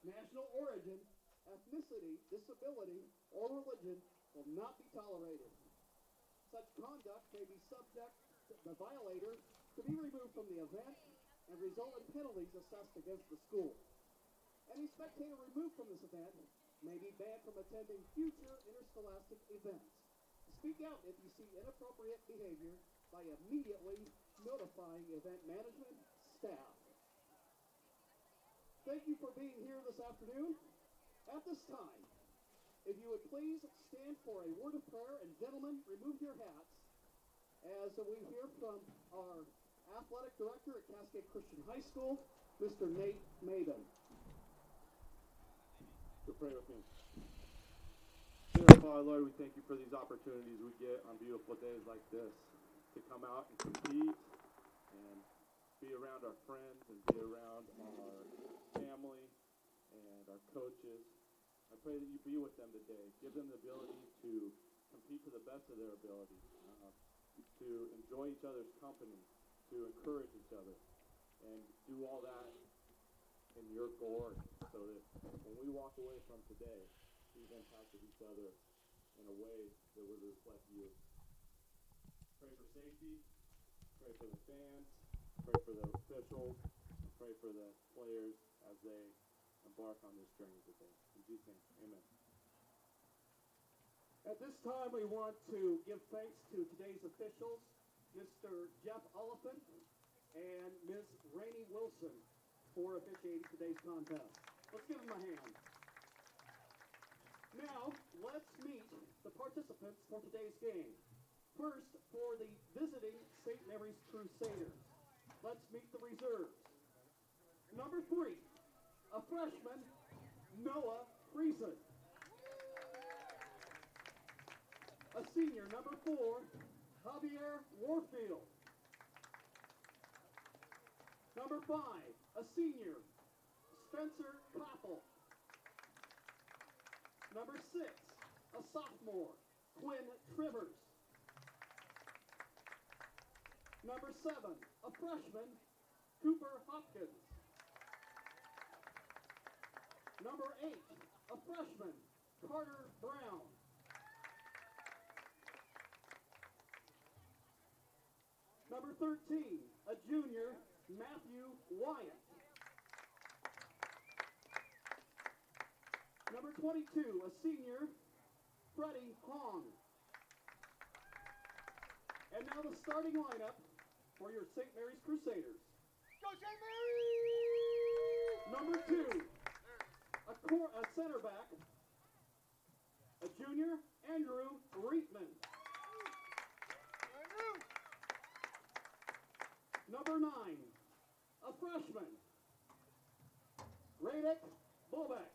national origin, ethnicity, disability, or religion will not be tolerated. Such conduct may be subject to the violator to be removed from the event and result in penalties assessed against the school. Any spectator removed from this event may be banned from attending future interscholastic events. Speak out if you see inappropriate behavior by immediately notifying event management staff. Thank you for being here this afternoon. At this time, if you would please stand for a word of prayer, and gentlemen, remove your hats as we hear from our athletic director at Cascade Christian High School, Mr. Nate Maben. So pray with me. Dear Father, Lord, we thank you for these opportunities we get on beautiful days like this to come out and compete and be around our friends and be around our family and our coaches. I pray that you be with them today. Give them the ability to compete to the best of their ability, to enjoy each other's company, to encourage each other, and do all that in your glory so that when we walk away from today, we've impacted each other in a way that would reflect you. Pray for safety, pray for the fans, pray for the officials, pray for the players as they embark on this journey today. In Jesus' name, amen. At this time, we want to give thanks to today's officials, Mr. Jeff Oliphant and Ms. Rainey Wilson, for officiating today's contest. Let's give them a hand. Now, let's meet the participants for today's game. First, for the visiting St. Mary's Crusaders. Let's meet the reserves. Number 3, a freshman, Noah Friesen. A senior, number 4, Javier Warfield. Number 5, a senior, Spencer Koppel. Number 6, a sophomore, Quinn Trivers. Number 7, a freshman, Cooper Hopkins. Number 8, a freshman, Carter Brown. Number 13, a junior, Matthew Wyatt. Number 22, a senior, Freddie Hong. And now the starting lineup for your St. Mary's Crusaders. Go St. Mary! Number 2, a center back, a junior, Andrew Reitman. Andrew! Number 9, a freshman, Radek Bobek.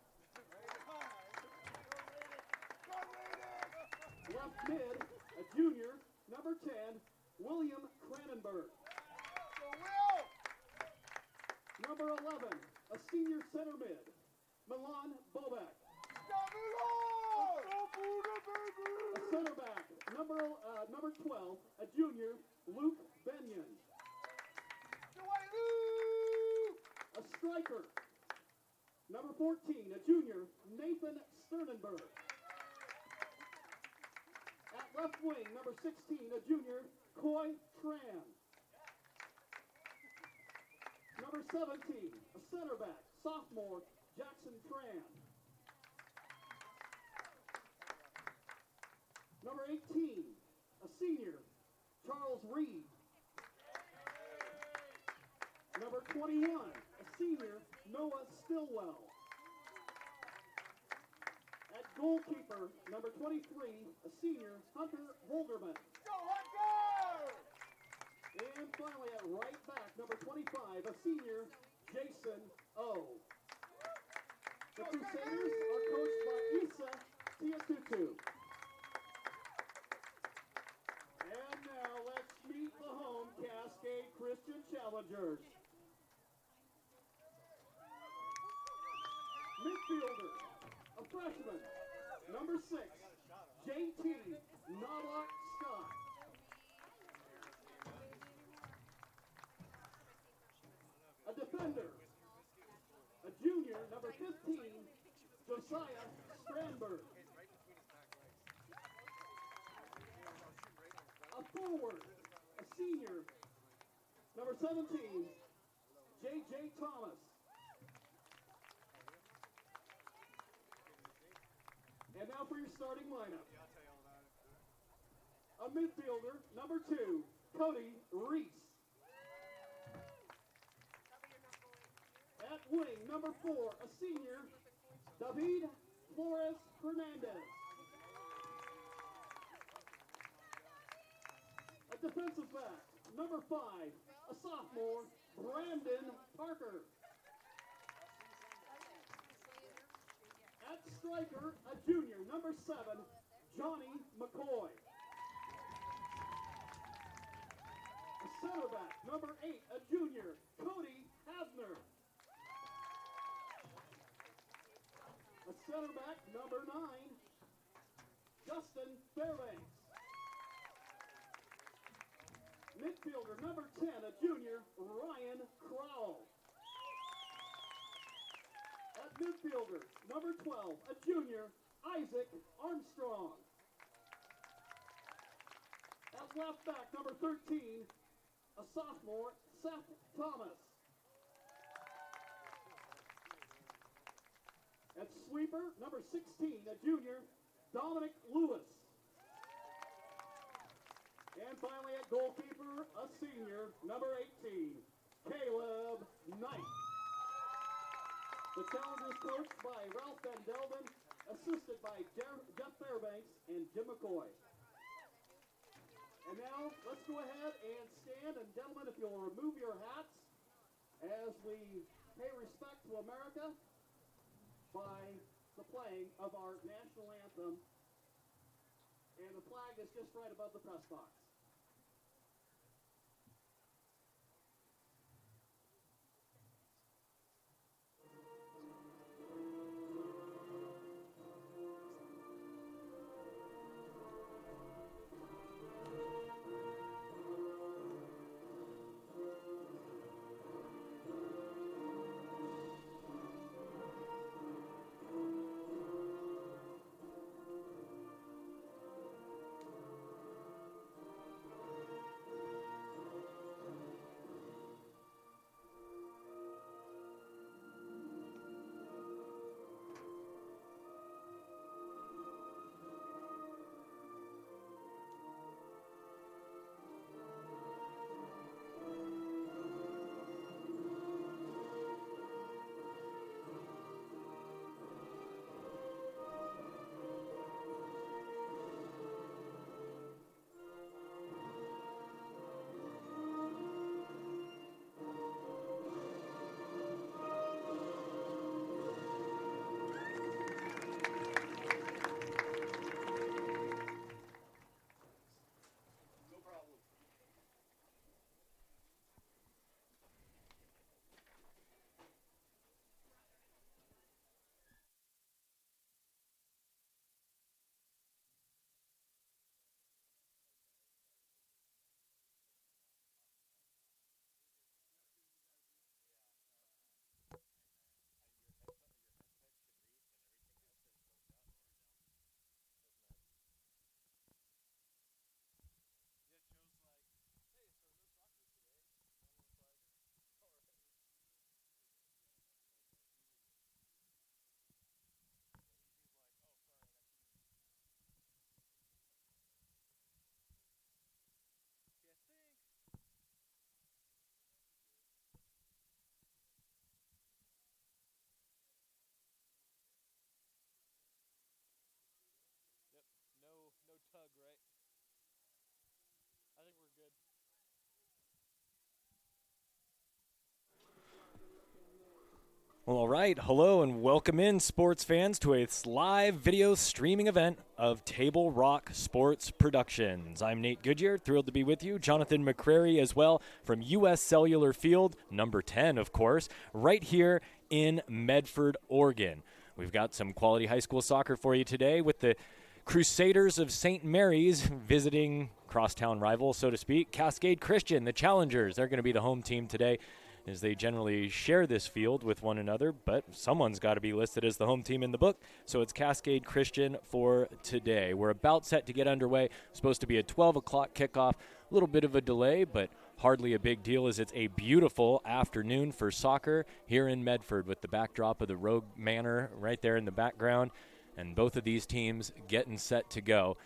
Left mid, a junior, number 10, William Cranenberg. Go Will! Number 11, a senior center mid, Milan Bobek. Go Milan! Go Buddha, A baby! center back, number 12, a junior, Luke Benyon. Go Lou! A striker, number 14, a junior, Nathan Sternenberg. At left wing, number 16, a junior, Coy Tran. Number 17, a center back, sophomore, Jackson Tran. Number 18, a senior, Charles Reed. Number 21, a senior, Noah Stillwell. At goalkeeper, number 23, a senior, Hunter Holderman. Go Hunter! And finally, at right back, number 25, a senior, Jason O. The Crusaders are coached by Isa Tiatutu. And now let's meet the home Cascade Christian Challengers. Midfielder, a freshman, number 6, JT Nalak Scott. A defender, a junior, number 15, 15, Josiah Strandberg. A forward, a senior, number 17, J.J. Thomas. And now for your starting lineup. A midfielder, number 2, Cody Reese. At wing, number 4, a senior, David Flores Hernandez. A defensive back, number 5, a sophomore, Brandon Parker. At striker, a junior, number 7, Johnny McCoy. A center back, number 8, a junior, Cody Hasner. A center back, number 9, Justin Fairbanks. Midfielder, number 10, a junior, Ryan Crowell. At midfielder, number 12, a junior, Isaac Armstrong. At left back, number 13, a sophomore, Seth Thomas. At sweeper, number 16, a junior, Dominic Lewis. And finally at goalkeeper, a senior, number 18, Caleb Knight. The Challengers coached by Ralph Van Delden, assisted by Jeff Fairbanks and Jim McCoy. And now, let's go ahead and stand, and gentlemen, if you'll remove your hats as we pay respect to America by the playing of our national anthem, and the flag is just right above the press box. Well, all right. Hello and welcome in, sports fans, to a live video streaming event of Table Rock Sports Productions. I'm Nate Goodyear, thrilled to be with you. Jonathan McCrary as well from U.S. Cellular Field, number 10, of course, right here in Medford, Oregon. We've got some quality high school soccer for you today with the Crusaders of St. Mary's visiting crosstown rival, so to speak, Cascade Christian, the challengers. They're going to be the home team today. as they generally share this field with one another, but someone's got to be listed as the home team in the book, so it's Cascade Christian for today. We're about set to get underway. Supposed to be a 12 o'clock kickoff, a little bit of a delay, but hardly a big deal as it's a beautiful afternoon for soccer here in Medford with the backdrop of the Rogue Manor right there in the background, and both of these teams getting set to go.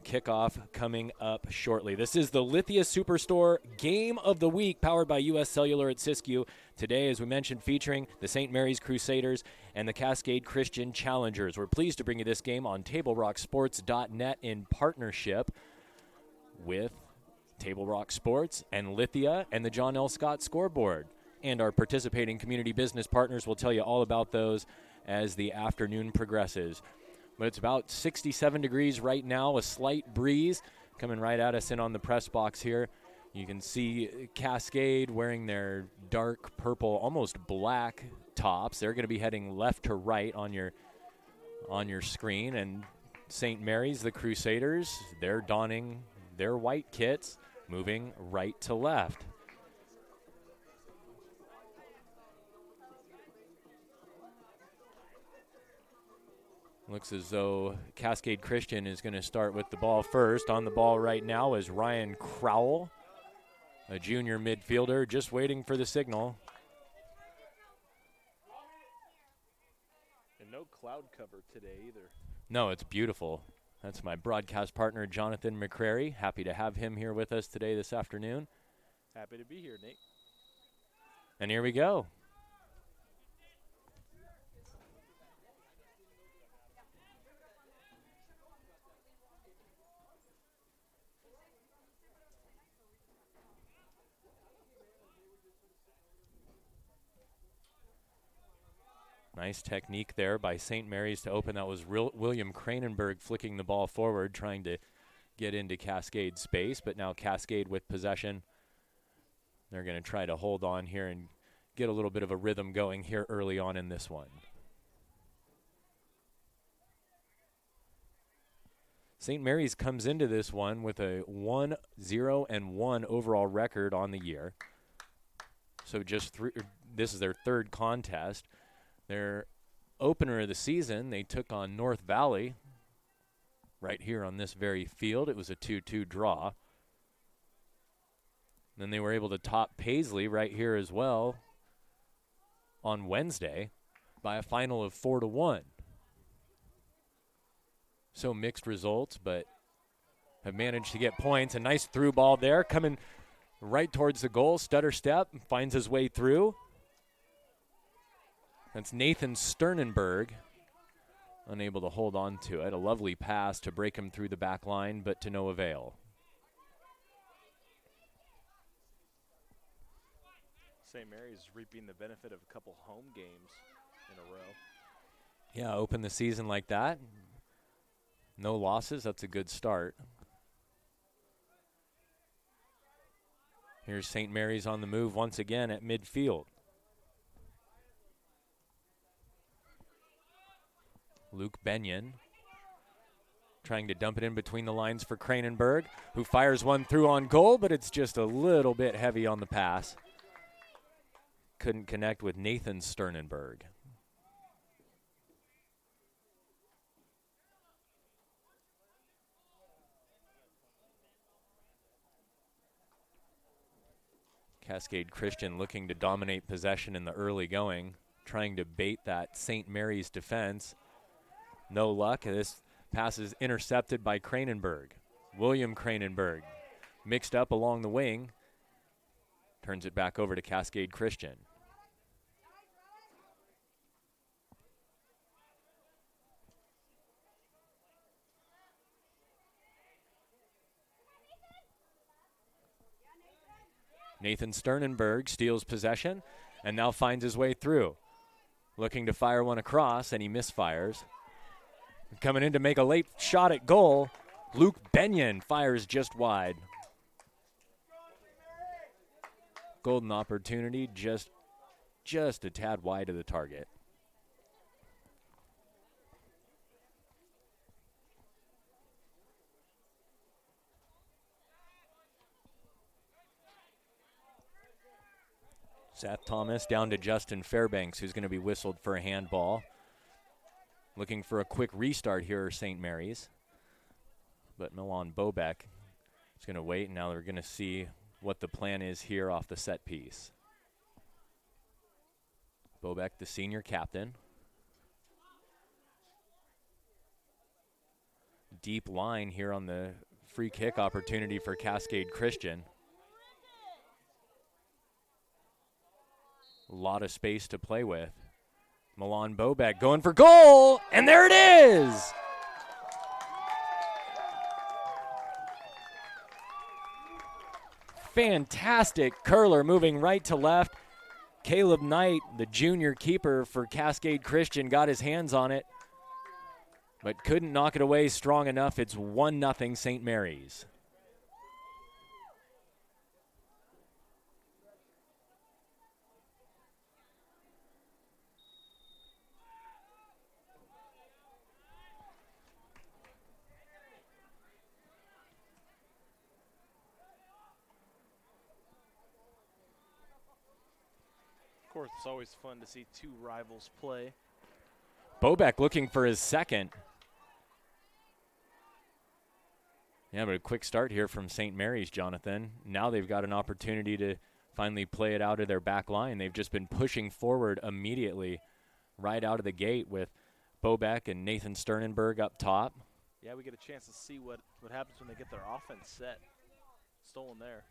Kickoff coming up shortly. This is the Lithia Superstore Game of the Week, powered by U.S. Cellular at Siskiyou. Today, as we mentioned, featuring the St. Mary's Crusaders and the Cascade Christian Challengers. We're pleased to bring you this game on TableRockSports.net in partnership with Table Rock Sports and Lithia and the John L. Scott Scoreboard. And our participating community business partners will tell you all about those as the afternoon progresses. But it's about 67 degrees right now, a slight breeze coming right at us in on the press box here. You can see Cascade wearing their dark purple, almost black tops. They're going to be heading left to right on your screen. And St. Mary's, the Crusaders, they're donning their white kits, moving right to left. Looks as though Cascade Christian is going to start with the ball first. On the ball right now is Ryan Crowell, a junior midfielder, just waiting for the signal. And no cloud cover today either. No, it's beautiful. That's my broadcast partner, Jonathan McCrary. Happy to have him here with us today this afternoon. Happy to be here, Nate. And here we go. Nice technique there by St. Mary's to open. That was William Kranenberg flicking the ball forward, trying to get into Cascade space. But now Cascade with possession. They're going to try to hold on here and get a little bit of a rhythm going here early on in this one. St. Mary's comes into this one with a 1-0-1 overall record on the year. So this is their third contest. Their opener of the season, they took on North Valley right here on this very field. It was a 2-2 draw. Then they were able to top Paisley right here as well on Wednesday by a final of 4-1. So mixed results, but have managed to get points. A nice through ball there coming right towards the goal. Stutter step, finds his way through. That's Nathan Sternenberg, unable to hold on to it. A lovely pass to break him through the back line, but to no avail. St. Mary's reaping the benefit of a couple home games in a row. Yeah, open the season like that. No losses, that's a good start. Here's St. Mary's on the move once again at midfield. Luke Benyon trying to dump it in between the lines for Kranenberg, who fires one through on goal, but it's just a little bit heavy on the pass. Couldn't connect with Nathan Sternenberg. Cascade Christian looking to dominate possession in the early going, trying to bait that St. Mary's defense. No luck. This pass is intercepted by Kranenberg. William Kranenberg mixed up along the wing. Turns it back over to Cascade Christian. Nathan Sternenberg steals possession and now finds his way through. Looking to fire one across, and he misfires. Coming in to make a late shot at goal, Luke Benyon fires just wide. Golden opportunity, just a tad wide of the target. Seth Thomas down to Justin Fairbanks, who's going to be whistled for a handball. Looking for a quick restart here, St. Mary's. But Milan Bobek is going to wait, and now they're going to see what the plan is here off the set piece. Bobek, the senior captain. Deep line here on the free kick opportunity for Cascade Christian. A lot of space to play with. Milan Bobek going for goal, and there it is! Fantastic curler moving right to left. Caleb Knight, the junior keeper for Cascade Christian, got his hands on it, but couldn't knock it away strong enough. It's 1-0 St. Mary's. Of course, it's always fun to see two rivals play. Bobek looking for his second. Yeah, but a quick start here from St. Mary's, Jonathan. Now they've got an opportunity to finally play it out of their back line. They've just been pushing forward immediately right out of the gate with Bobek and Nathan Sternenberg up top. Yeah, we get a chance to see what happens when they get their offense set. Stolen there.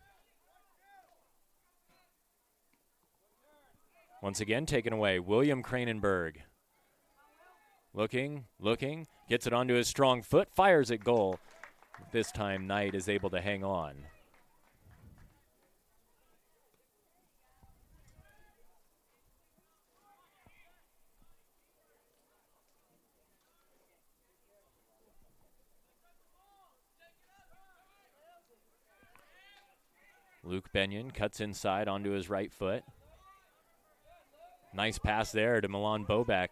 Once again, taken away, William Kranenberg. Looking, gets it onto his strong foot, fires at goal. This time, Knight is able to hang on. Luke Benyon cuts inside onto his right foot. Nice pass there to Milan Bobek.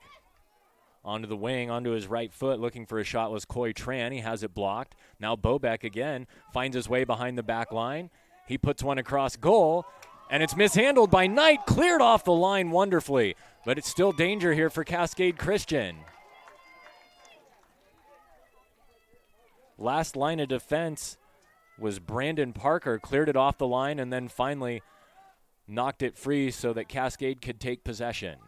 Onto the wing, onto his right foot, looking for a shot was Coy Tran. He has it blocked. Now Bobek again finds his way behind the back line. He puts one across goal, and it's mishandled by Knight. Cleared off the line wonderfully, but it's still danger here for Cascade Christian. Last line of defense was Brandon Parker, cleared it off the line, and then finally knocked it free so that Cascade could take possession.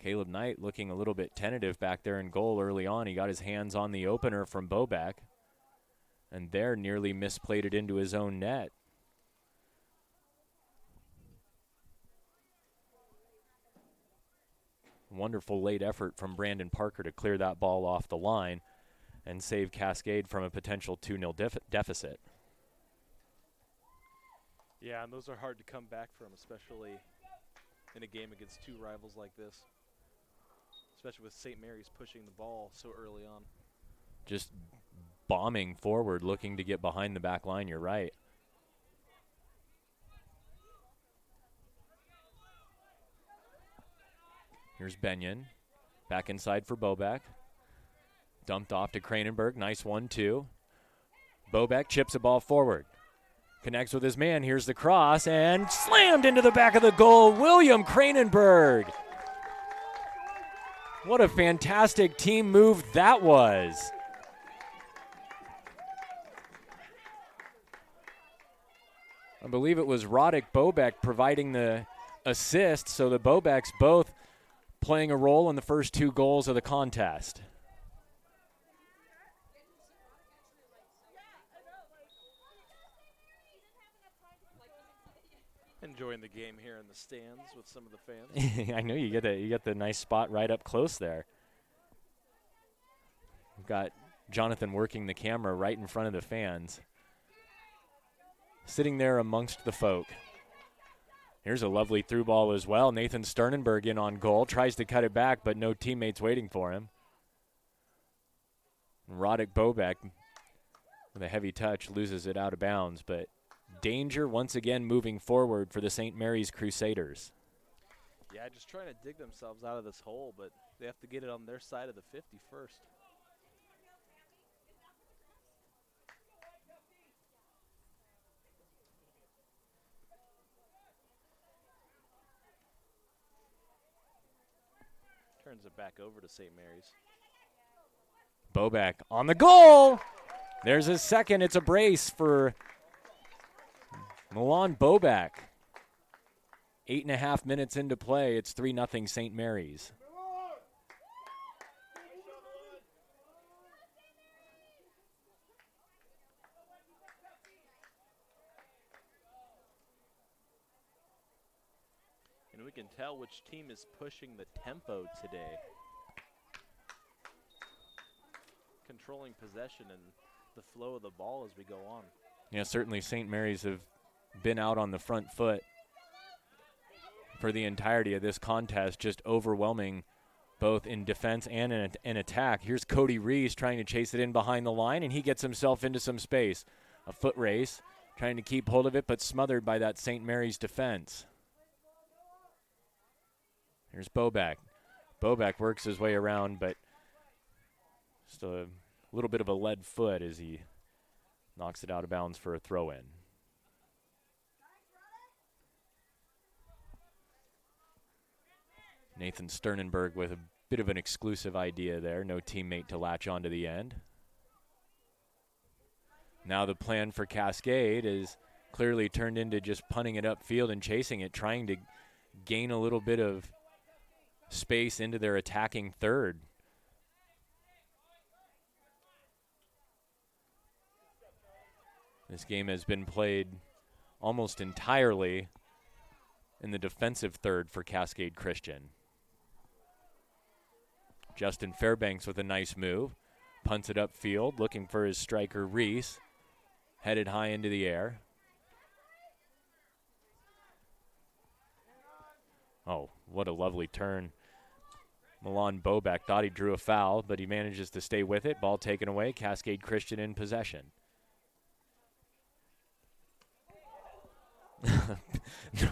Caleb Knight looking a little bit tentative back there in goal early on. He got his hands on the opener from Bobek, and there nearly misplayed it into his own net. Wonderful late effort from Brandon Parker to clear that ball off the line and save Cascade from a potential 2-0 deficit. Yeah, and those are hard to come back from, especially in a game against two rivals like this. Especially with St. Mary's pushing the ball so early on. Just bombing forward, looking to get behind the back line, you're right. Here's Benyon. Back inside for Bobek. Dumped off to Kranenberg. Nice 1-2. Bobek chips the ball forward. Connects with his man. Here's the cross. And slammed into the back of the goal. William Kranenberg. What a fantastic team move that was. I believe it was Roddick Bobek providing the assist, so the Bobeks both playing a role in the first two goals of the contest. Enjoying the game here in the stands with some of the fans. I know you get the nice spot right up close there. We've got Jonathan working the camera right in front of the fans, sitting there amongst the folk. Here's a lovely through ball as well. Nathan Sternenberg in on goal, tries to cut it back, but no teammates waiting for him. Roddick Bobek, with a heavy touch, loses it out of bounds, but danger once again moving forward for the St. Mary's Crusaders. Yeah, just trying to dig themselves out of this hole, but they have to get it on their side of the 50 first. turns it back over to St. Mary's. Bobak on the goal. There's his second. It's a brace for Milan Bobak. 8.5 minutes into play. It's 3-0 St. Mary's. And we can tell which team is pushing the tempo today. Controlling possession and the flow of the ball as we go on. Yeah, certainly St. Mary's have been out on the front foot for the entirety of this contest, just overwhelming both in defense and in attack. Here's Cody Reese trying to chase it in behind the line, and he gets himself into some space. A foot race, trying to keep hold of it, but smothered by that St. Mary's defense. Here's Bobak. Bobak works his way around, but just a little bit of a lead foot as he knocks it out of bounds for a throw-in. Nathan Sternenberg with a bit of an exclusive idea there. No teammate to latch onto the end. Now the plan for Cascade is clearly turned into just punting it upfield and chasing it, trying to gain a little bit of space into their attacking third. This game has been played almost entirely in the defensive third for Cascade Christian. Justin Fairbanks with a nice move. Punts it upfield, looking for his striker, Reese. Headed high into the air. Oh, what a lovely turn. Milan Bobak thought he drew a foul, but he manages to stay with it. Ball taken away. Cascade Christian in possession.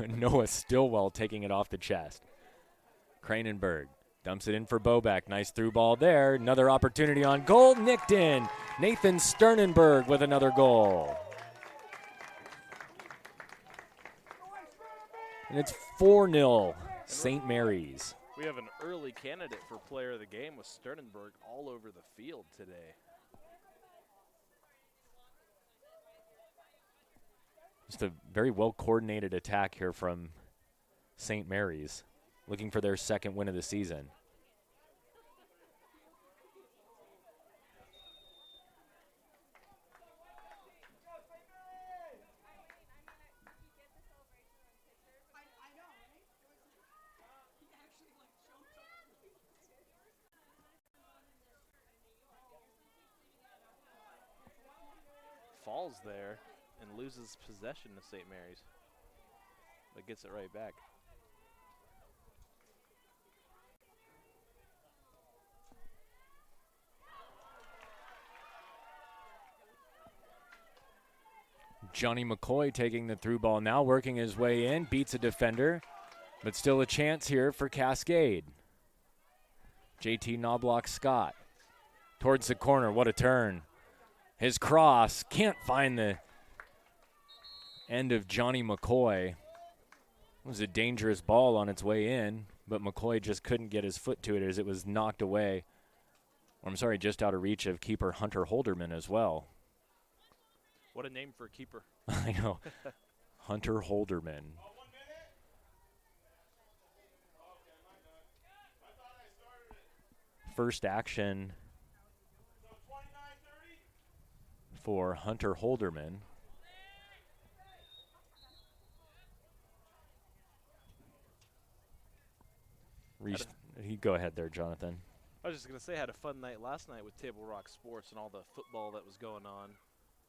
Noah Stillwell taking it off the chest. Kranenberg dumps it in for Bobak. Nice through ball there. Another opportunity on goal. Nicked in. Nathan Sternenberg with another goal. And it's 4-0 St. Mary's. We have an early candidate for player of the game with Sternenberg all over the field today. Just a very well-coordinated attack here from St. Mary's, looking for their second win of the season. Falls there and loses possession to St. Mary's, but gets it right back. Johnny McCoy taking the through ball now, working his way in, beats a defender, but still a chance here for Cascade. JT Knobloch Scott towards the corner. What a turn. His cross can't find the end of Johnny McCoy. It was a dangerous ball on its way in, but McCoy just couldn't get his foot to it as it was knocked away. I'm sorry, just out of reach of keeper Hunter Holderman as well. What a name for a keeper. I know. Hunter Holderman. First action for Hunter Holderman. You go ahead there, Jonathan. I was just going to say, I had a fun night last night with Table Rock Sports and all the football that was going on.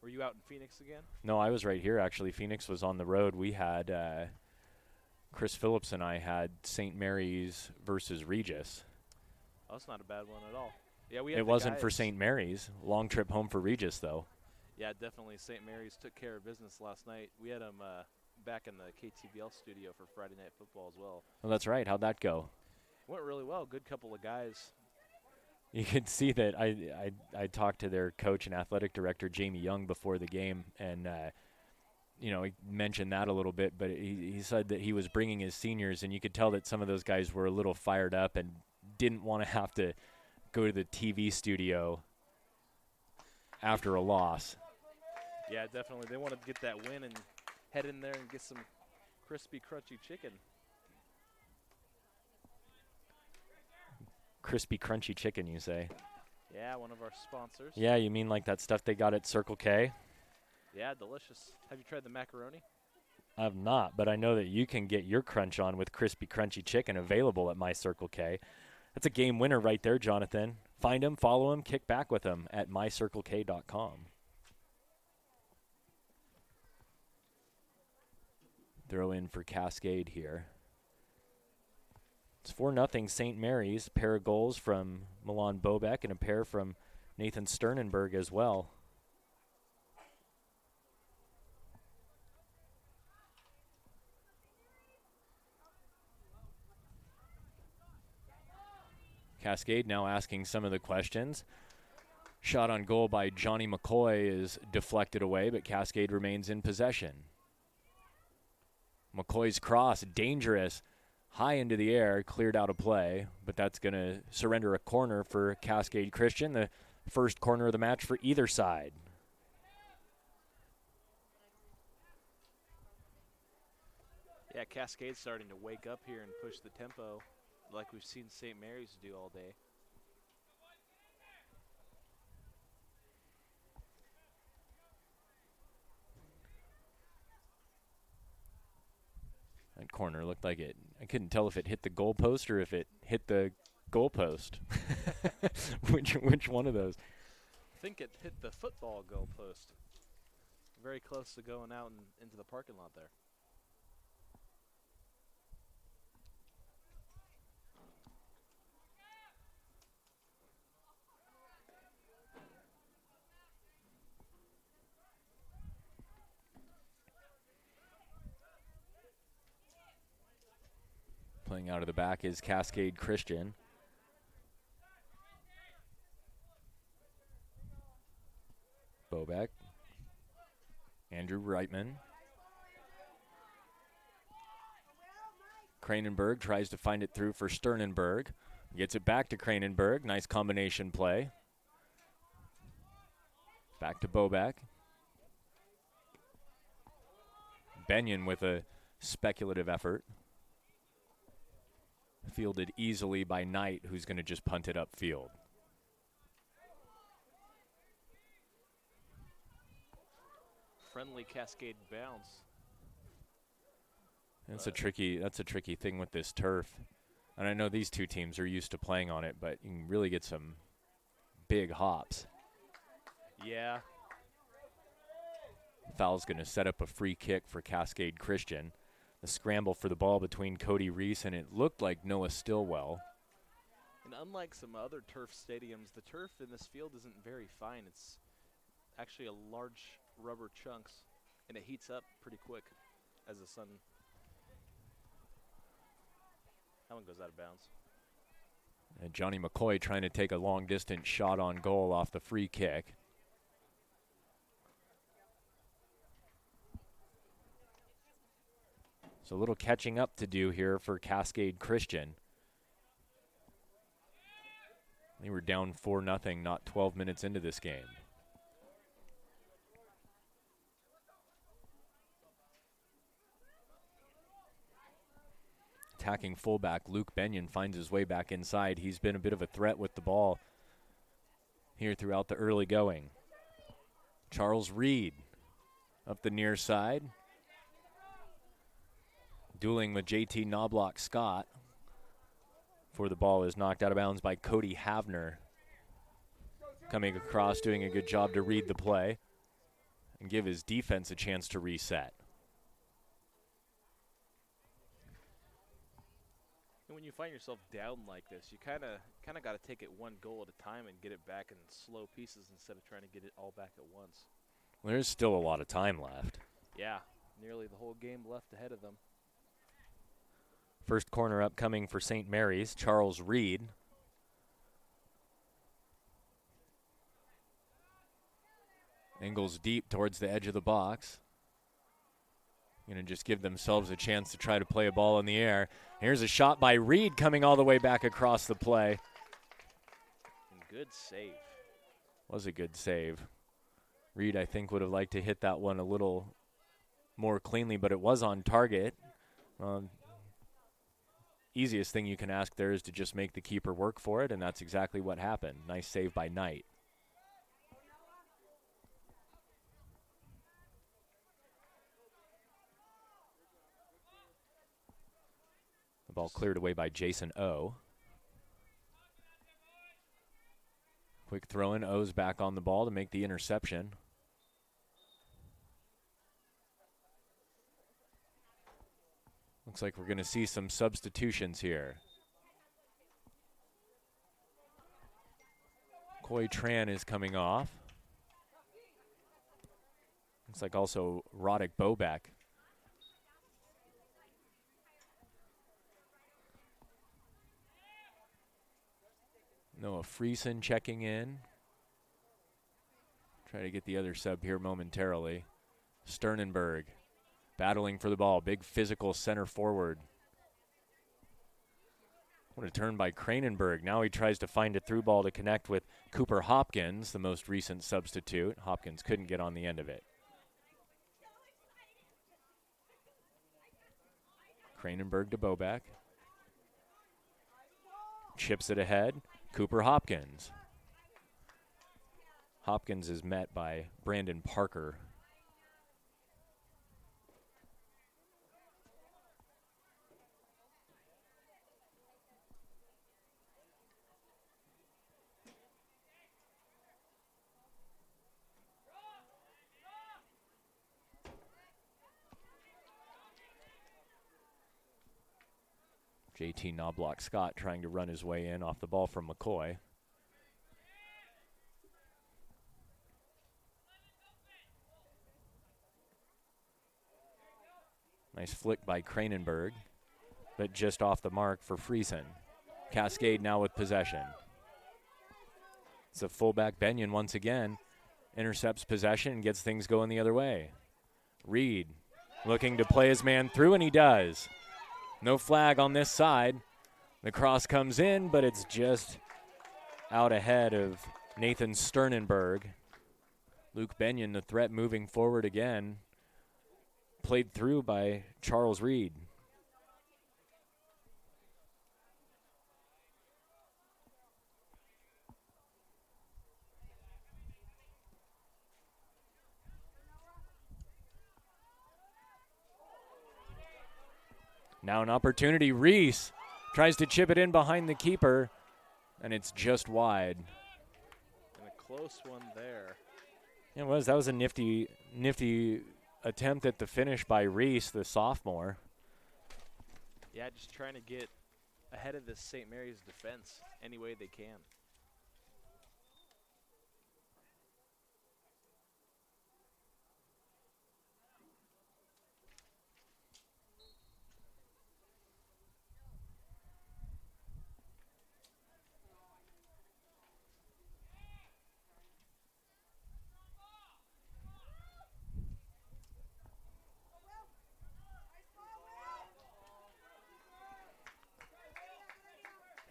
Were you out in Phoenix again? No, I was right here, actually. Phoenix was on the road. We had Chris Phillips and I had St. Mary's versus Regis. Oh, that's not a bad one at all. Yeah, we had It wasn't for St. Mary's. Long trip home for Regis, though. Yeah, definitely. St. Mary's took care of business last night. We had them back in the KTVL studio for Friday Night Football as well. Well, that's right. How'd that go? It went really well. Good couple of guys. You could see that I talked to their coach and athletic director, Jamie Young, before the game, and he mentioned that a little bit, but he said that he was bringing his seniors, and you could tell that some of those guys were a little fired up and didn't want to have to go to the TV studio after a loss. Yeah, definitely. They wanted to get that win and head in there and get some crispy, crunchy chicken. Crispy, crunchy chicken, you say? Yeah, one of our sponsors. Yeah, you mean like that stuff they got at Circle K? Yeah, delicious. Have you tried the macaroni? I've not, but I know that you can get your crunch on with crispy, crunchy chicken available at my Circle K. That's a game winner right there, Jonathan. Find him, follow him, kick back with him at mycirclek.com. Throw in for Cascade here. It's 4-0 St. Mary's. A pair of goals from Milan Bobek and a pair from Nathan Sternenberg as well. Cascade now asking some of the questions. Shot on goal by Johnny McCoy is deflected away, but Cascade remains in possession. McCoy's cross, dangerous, high into the air, cleared out of play, but that's going to surrender a corner for Cascade Christian, the first corner of the match for either side. Yeah, Cascade's starting to wake up here and push the tempo like we've seen St. Mary's do all day. That corner looked like it. I couldn't tell if it hit the goalpost or if it hit the goalpost. which one of those? I think it hit the football goalpost. Very close to going out and into the parking lot there. Playing out of the back is Cascade Christian. Bobek. Andrew Reitman. Kranenberg tries to find it through for Sternenberg. Gets it back to Kranenberg. Nice combination play. Back to Bobek. Benyon with a speculative effort. Fielded easily by Knight, who's going to just punt it upfield. Friendly Cascade bounce. That's a tricky thing with this turf. And I know these two teams are used to playing on it, but you can really get some big hops. Yeah. Foul's going to set up a free kick for Cascade Christian. The scramble for the ball between Cody Reese and it looked like Noah Stillwell. And unlike some other turf stadiums, the turf in this field isn't very fine. It's actually a large rubber chunks, and it heats up pretty quick as the sun. That one goes out of bounds. And Johnny McCoy trying to take a long-distance shot on goal off the free kick. So a little catching up to do here for Cascade Christian. They were down 4-0 not 12 minutes into this game. Attacking fullback Luke Benyon finds his way back inside. He's been a bit of a threat with the ball here throughout the early going. Charles Reed up the near side. Dueling with JT Knobloch Scott. Before the ball is knocked out of bounds by Cody Havner. Coming across, doing a good job to read the play and give his defense a chance to reset. And when you find yourself down like this, you kind of got to take it one goal at a time and get it back in slow pieces instead of trying to get it all back at once. Well, there's still a lot of time left. Yeah, nearly the whole game left ahead of them. First corner upcoming for St. Mary's, Charles Reed. Angles deep towards the edge of the box. Going to just give themselves a chance to try to play a ball in the air. Here's a shot by Reed coming all the way back across the play. And good save. Was a good save. Reed, I think, would have liked to hit that one a little more cleanly, but it was on target. Easiest thing you can ask there is to just make the keeper work for it, and that's exactly what happened. Nice save by Knight. The ball cleared away by Jason O. Quick throw in. O's back on the ball to make the interception. Looks like we're going to see some substitutions here. Coy Tran is coming off. Looks like also Roddick Boback. Noah Friesen checking in. Try to get the other sub here momentarily. Sternenberg battling for the ball. Big physical center forward. What a turn by Kranenberg. Now he tries to find a through ball to connect with Cooper Hopkins, the most recent substitute. Hopkins couldn't get on the end of it. Kranenberg to Boback. Chips it ahead. Cooper Hopkins. Hopkins is met by Brandon Parker. JT Knobloch Scott trying to run his way in off the ball from McCoy. Nice flick by Kranenberg, but just off the mark for Friesen. Cascade now with possession. It's a fullback Benyon once again. Intercepts possession and gets things going the other way. Reed looking to play his man through, and he does. No flag on this side. The cross comes in, but it's just out ahead of Nathan Sternenberg. Luke Benyon, the threat moving forward again. Played through by Charles Reed. Now an opportunity. Reese tries to chip it in behind the keeper, and it's just wide. And a close one there. It was. That was a nifty attempt at the finish by Reese, the sophomore. Yeah, just trying to get ahead of this St. Mary's defense any way they can.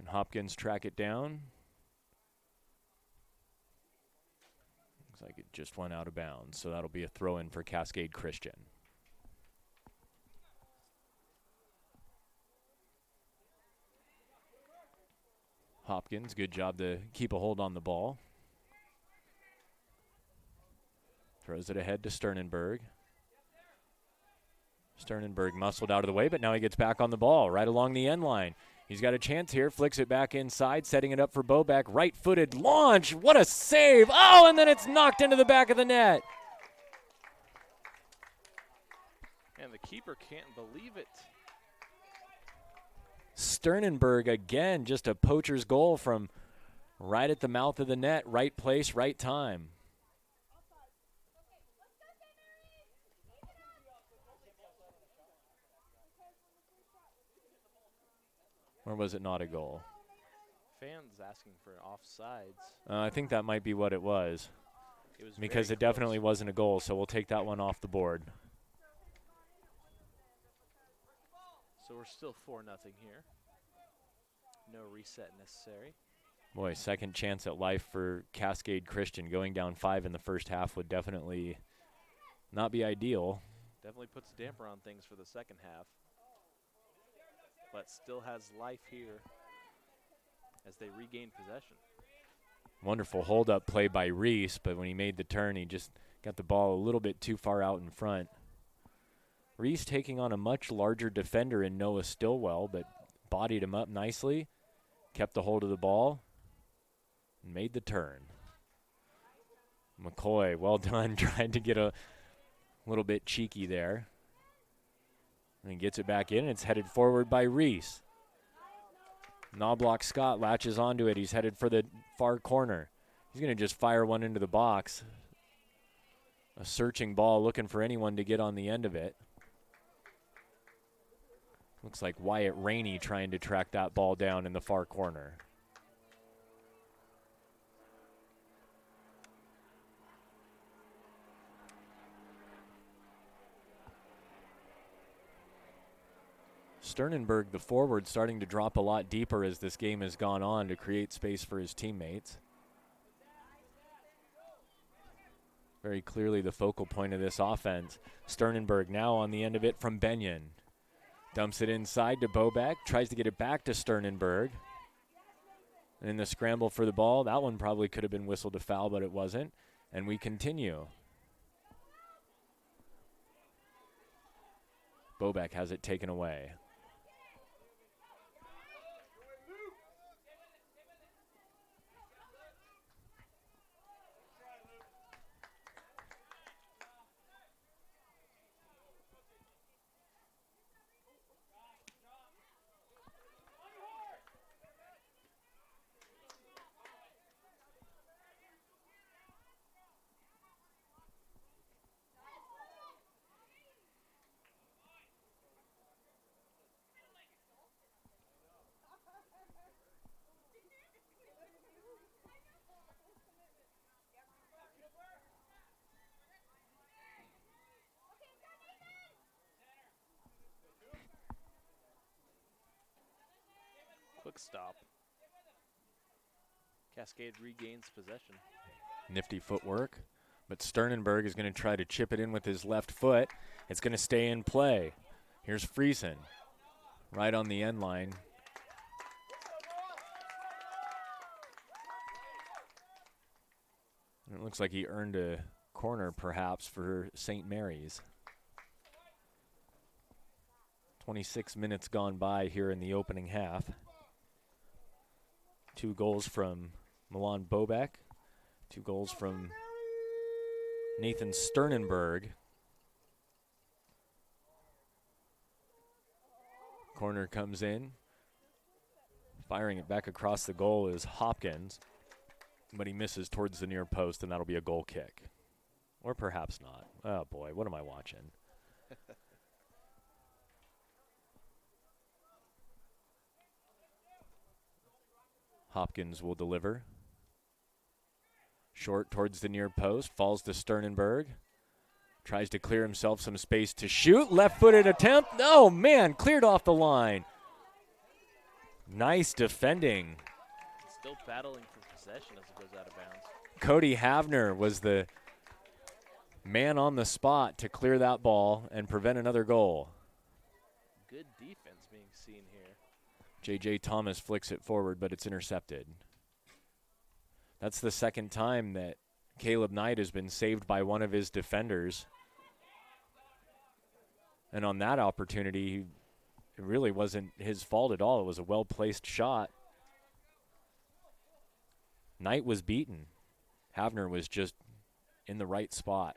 Hopkins track it down. Looks like it just went out of bounds, so that'll be a throw in for Cascade Christian. Hopkins, good job to keep a hold on the ball. Throws it ahead to Sternenberg. Sternenberg muscled out of the way, but now he gets back on the ball right along the end line. He's got a chance here, flicks it back inside, setting it up for Boback. Right-footed launch. What a save. Oh, and then it's knocked into the back of the net. And the keeper can't believe it. Sternenberg again, just a poacher's goal from right at the mouth of the net. Right place, right time. Or was it not a goal? Fans asking for offsides. I think that might be what it was. It was because very it definitely close. wasn't a goal, so we'll take that one off the board. So we're still 4-0 here. No reset necessary. Boy, second chance at life for Cascade Christian. Going down 5 in the first half would definitely not be ideal. Definitely puts a damper on things for the second half. But still has life here as they regain possession. Wonderful hold-up play by Reese, but when he made the turn, he just got the ball a little bit too far out in front. Reese taking on a much larger defender in Noah Stillwell, but bodied him up nicely, kept the hold of the ball, and made the turn. McCoy, well done, tried to get a little bit cheeky there. And he gets it back in, and it's headed forward by Reese. Knobloch Scott latches onto it. He's headed for the far corner. He's going to just fire one into the box. A searching ball looking for anyone to get on the end of it. Looks like Wyatt Rainey trying to track that ball down in the far corner. Sternenberg, the forward, starting to drop a lot deeper as this game has gone on to create space for his teammates. Very clearly the focal point of this offense. Sternenberg now on the end of it from Benyon. Dumps it inside to Bobek, tries to get it back to Sternenberg. And in the scramble for the ball, that one probably could have been whistled a foul, but it wasn't. And we continue. Bobek has it taken away. Quick stop. Cascade regains possession. Nifty footwork, but Sternenberg is going to try to chip it in with his left foot. It's going to stay in play. Here's Friesen, right on the end line. And it looks like he earned a corner perhaps for St. Mary's. 26 minutes gone by here in the opening half. 2 goals from Milan Bobek. 2 goals from Nathan Sternenberg. Corner comes in. Firing it back across the goal is Hopkins, but he misses towards the near post, and that'll be a goal kick. Or perhaps not. Oh, boy, what am I watching? Hopkins will deliver. Short towards the near post, falls to Sternenberg. Tries to clear himself some space to shoot. Left-footed attempt. Oh, man, cleared off the line. Nice defending. Still battling for possession as it goes out of bounds. Cody Havner was the man on the spot to clear that ball and prevent another goal. Good defense being seen here. J.J. Thomas flicks it forward, but it's intercepted. That's the second time that Caleb Knight has been saved by one of his defenders. And on that opportunity, it really wasn't his fault at all. It was a well-placed shot. Knight was beaten. Havner was just in the right spot.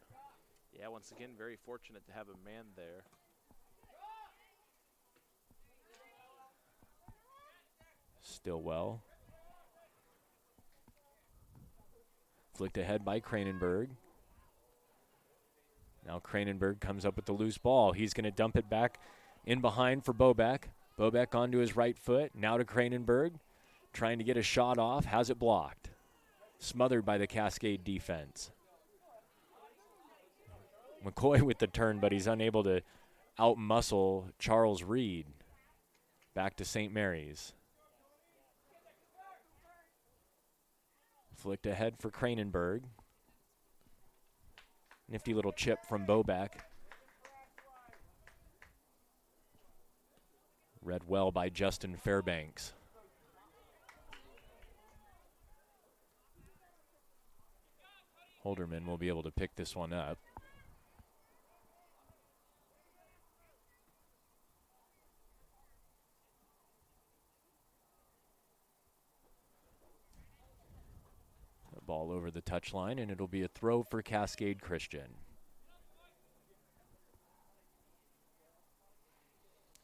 Yeah, once again, very fortunate to have a man there. Stillwell. Flicked ahead by Kranenberg. Now Kranenberg comes up with the loose ball. He's going to dump it back in behind for Bobek. Bobek onto his right foot. Now to Kranenberg. Trying to get a shot off. Has it blocked. Smothered by the Cascade defense. McCoy with the turn, but he's unable to outmuscle Charles Reed. Back to St. Mary's. Flicked ahead for Kranenberg. Nifty little chip from Bobeck. Read well by Justin Fairbanks. Holderman will be able to pick this one up. The ball over the touchline, and it'll be a throw for Cascade Christian.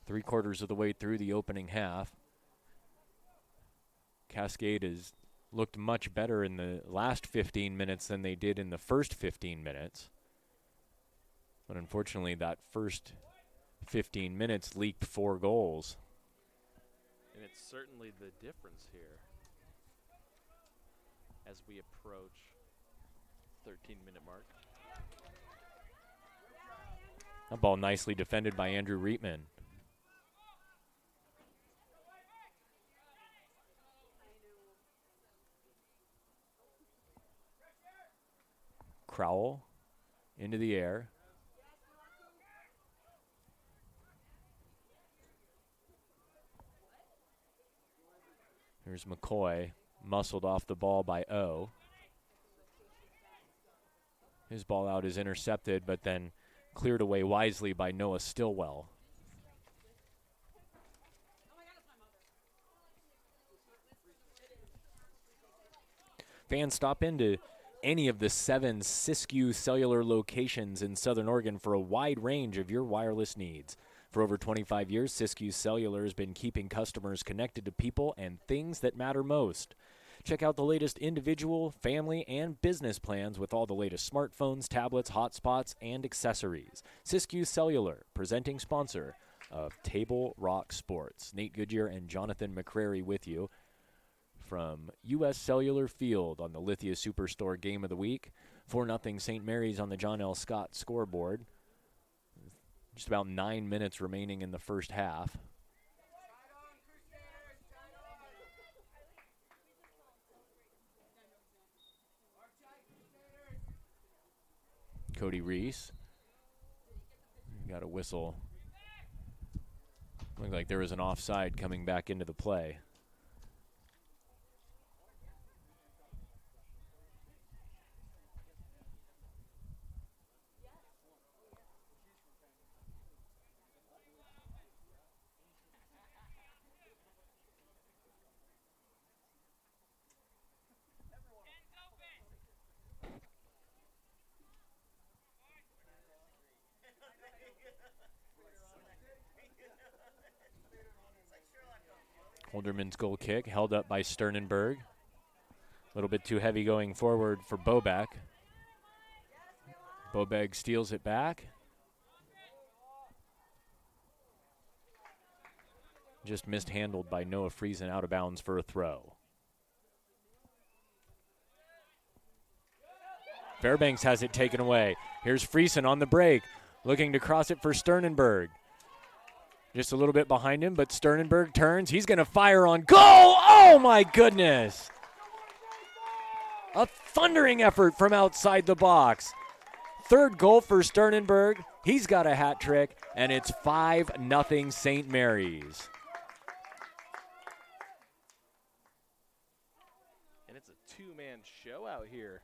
3/4 of the way through the opening half. Cascade has looked much better in the last 15 minutes than they did in the first 15 minutes. But unfortunately, that first 15 minutes leaked 4 goals. And it's certainly the difference here as we approach 13-minute mark. That ball nicely defended by Andrew Reitman. Crowell into the air. Here's McCoy, muscled off the ball by O. His ball out is intercepted, but then cleared away wisely by Noah Stillwell. Fans, stop into any of the 7 Siskiyou cellular locations in Southern Oregon for a wide range of your wireless needs. For over 25 years, Siskiyou Cellular has been keeping customers connected to people and things that matter most. Check out the latest individual, family, and business plans with all the latest smartphones, tablets, hotspots, and accessories. Siskiyou Cellular, presenting sponsor of Table Rock Sports. Nate Goodyear and Jonathan McCrary with you from U.S. Cellular Field on the Lithia Superstore Game of the Week. 4-0 St. Mary's on the John L. Scott scoreboard. Just about 9 minutes remaining in the first half. Cody Reese got a whistle. Looked like there was an offside coming back into the play. Holderman's goal kick held up by Sternenberg. A little bit too heavy going forward for Bobeck. Bobeck steals it back. Just mishandled by Noah Friesen out of bounds for a throw. Fairbanks has it taken away. Here's Friesen on the break, looking to cross it for Sternenberg. Just a little bit behind him, but Sternenberg turns. He's going to fire on goal. Oh, my goodness. A thundering effort from outside the box. Third goal for Sternenberg. He's got a hat trick, and it's 5-0 St. Mary's. And it's a two-man show out here.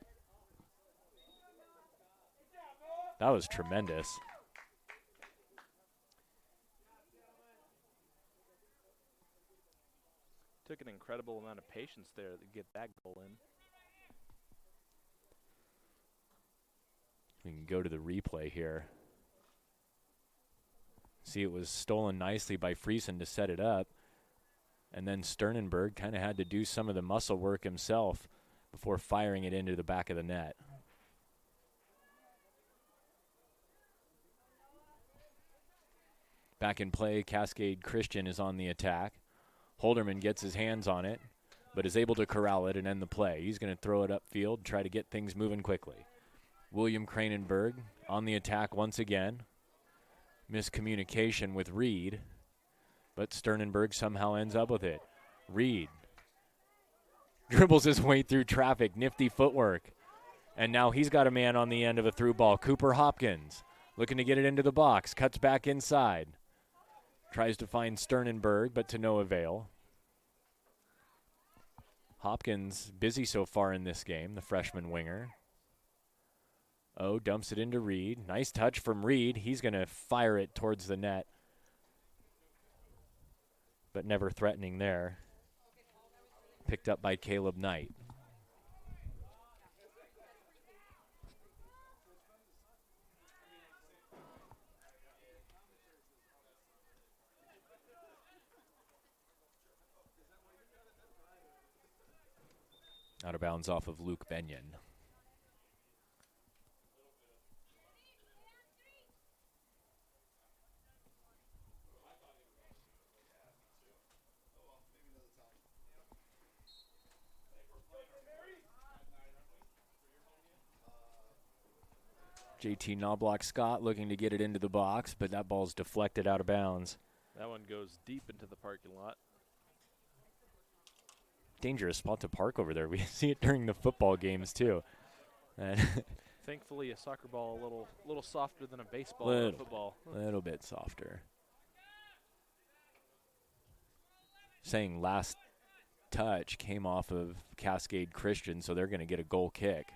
That was tremendous. Took an incredible amount of patience there to get that goal in. We can go to the replay here. See, it was stolen nicely by Friesen to set it up. And then Sternenberg kind of had to do some of the muscle work himself before firing it into the back of the net. Back in play, Cascade Christian is on the attack. Holderman gets his hands on it, but is able to corral it and end the play. He's going to throw it upfield, try to get things moving quickly. William Kranenberg on the attack once again. Miscommunication with Reed. but Sternenberg somehow ends up with it. Reed dribbles his way through traffic, nifty footwork. And now he's got a man on the end of a through ball. Cooper Hopkins looking to get it into the box, cuts back inside. Tries to find Sternenberg, but to no avail. Hopkins busy so far in this game, the freshman winger. Oh, dumps it into Reed. Nice touch from Reed. He's going to fire it towards the net, but never threatening there. Picked up by Caleb Knight. Out of bounds off of Luke Benyon. JT Knobloch Scott looking to get it into the box, but that ball's deflected out of bounds. That one goes deep into the parking lot. Dangerous spot to park over there. We see it during the football games too. Thankfully, a soccer ball a little softer than a baseball or a football. A little bit softer. Saying last touch came off of Cascade Christian, so they're going to get a goal kick.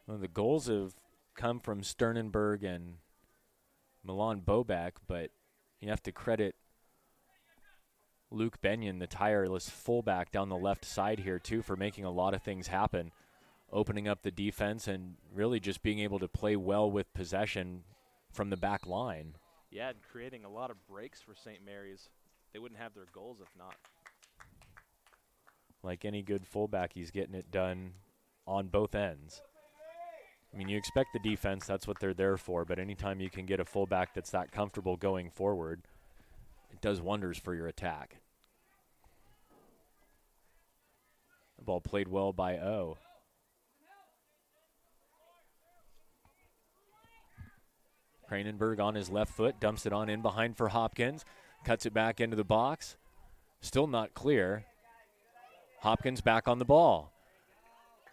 Well, the goals have come from Sternenberg and Milan Bobek, but you have to credit Luke Benyon, the tireless fullback down the left side here, too, for making a lot of things happen, opening up the defense and really just being able to play well with possession from the back line. Yeah, and creating a lot of breaks for St. Mary's. They wouldn't have their goals if not. Like any good fullback, he's getting it done on both ends. I mean, you expect the defense, that's what they're there for, but anytime you can get a fullback that's that comfortable going forward, it does wonders for your attack. The ball played well by O. Kranenberg on his left foot, dumps it on in behind for Hopkins, cuts it back into the box. Still not clear. Hopkins back on the ball.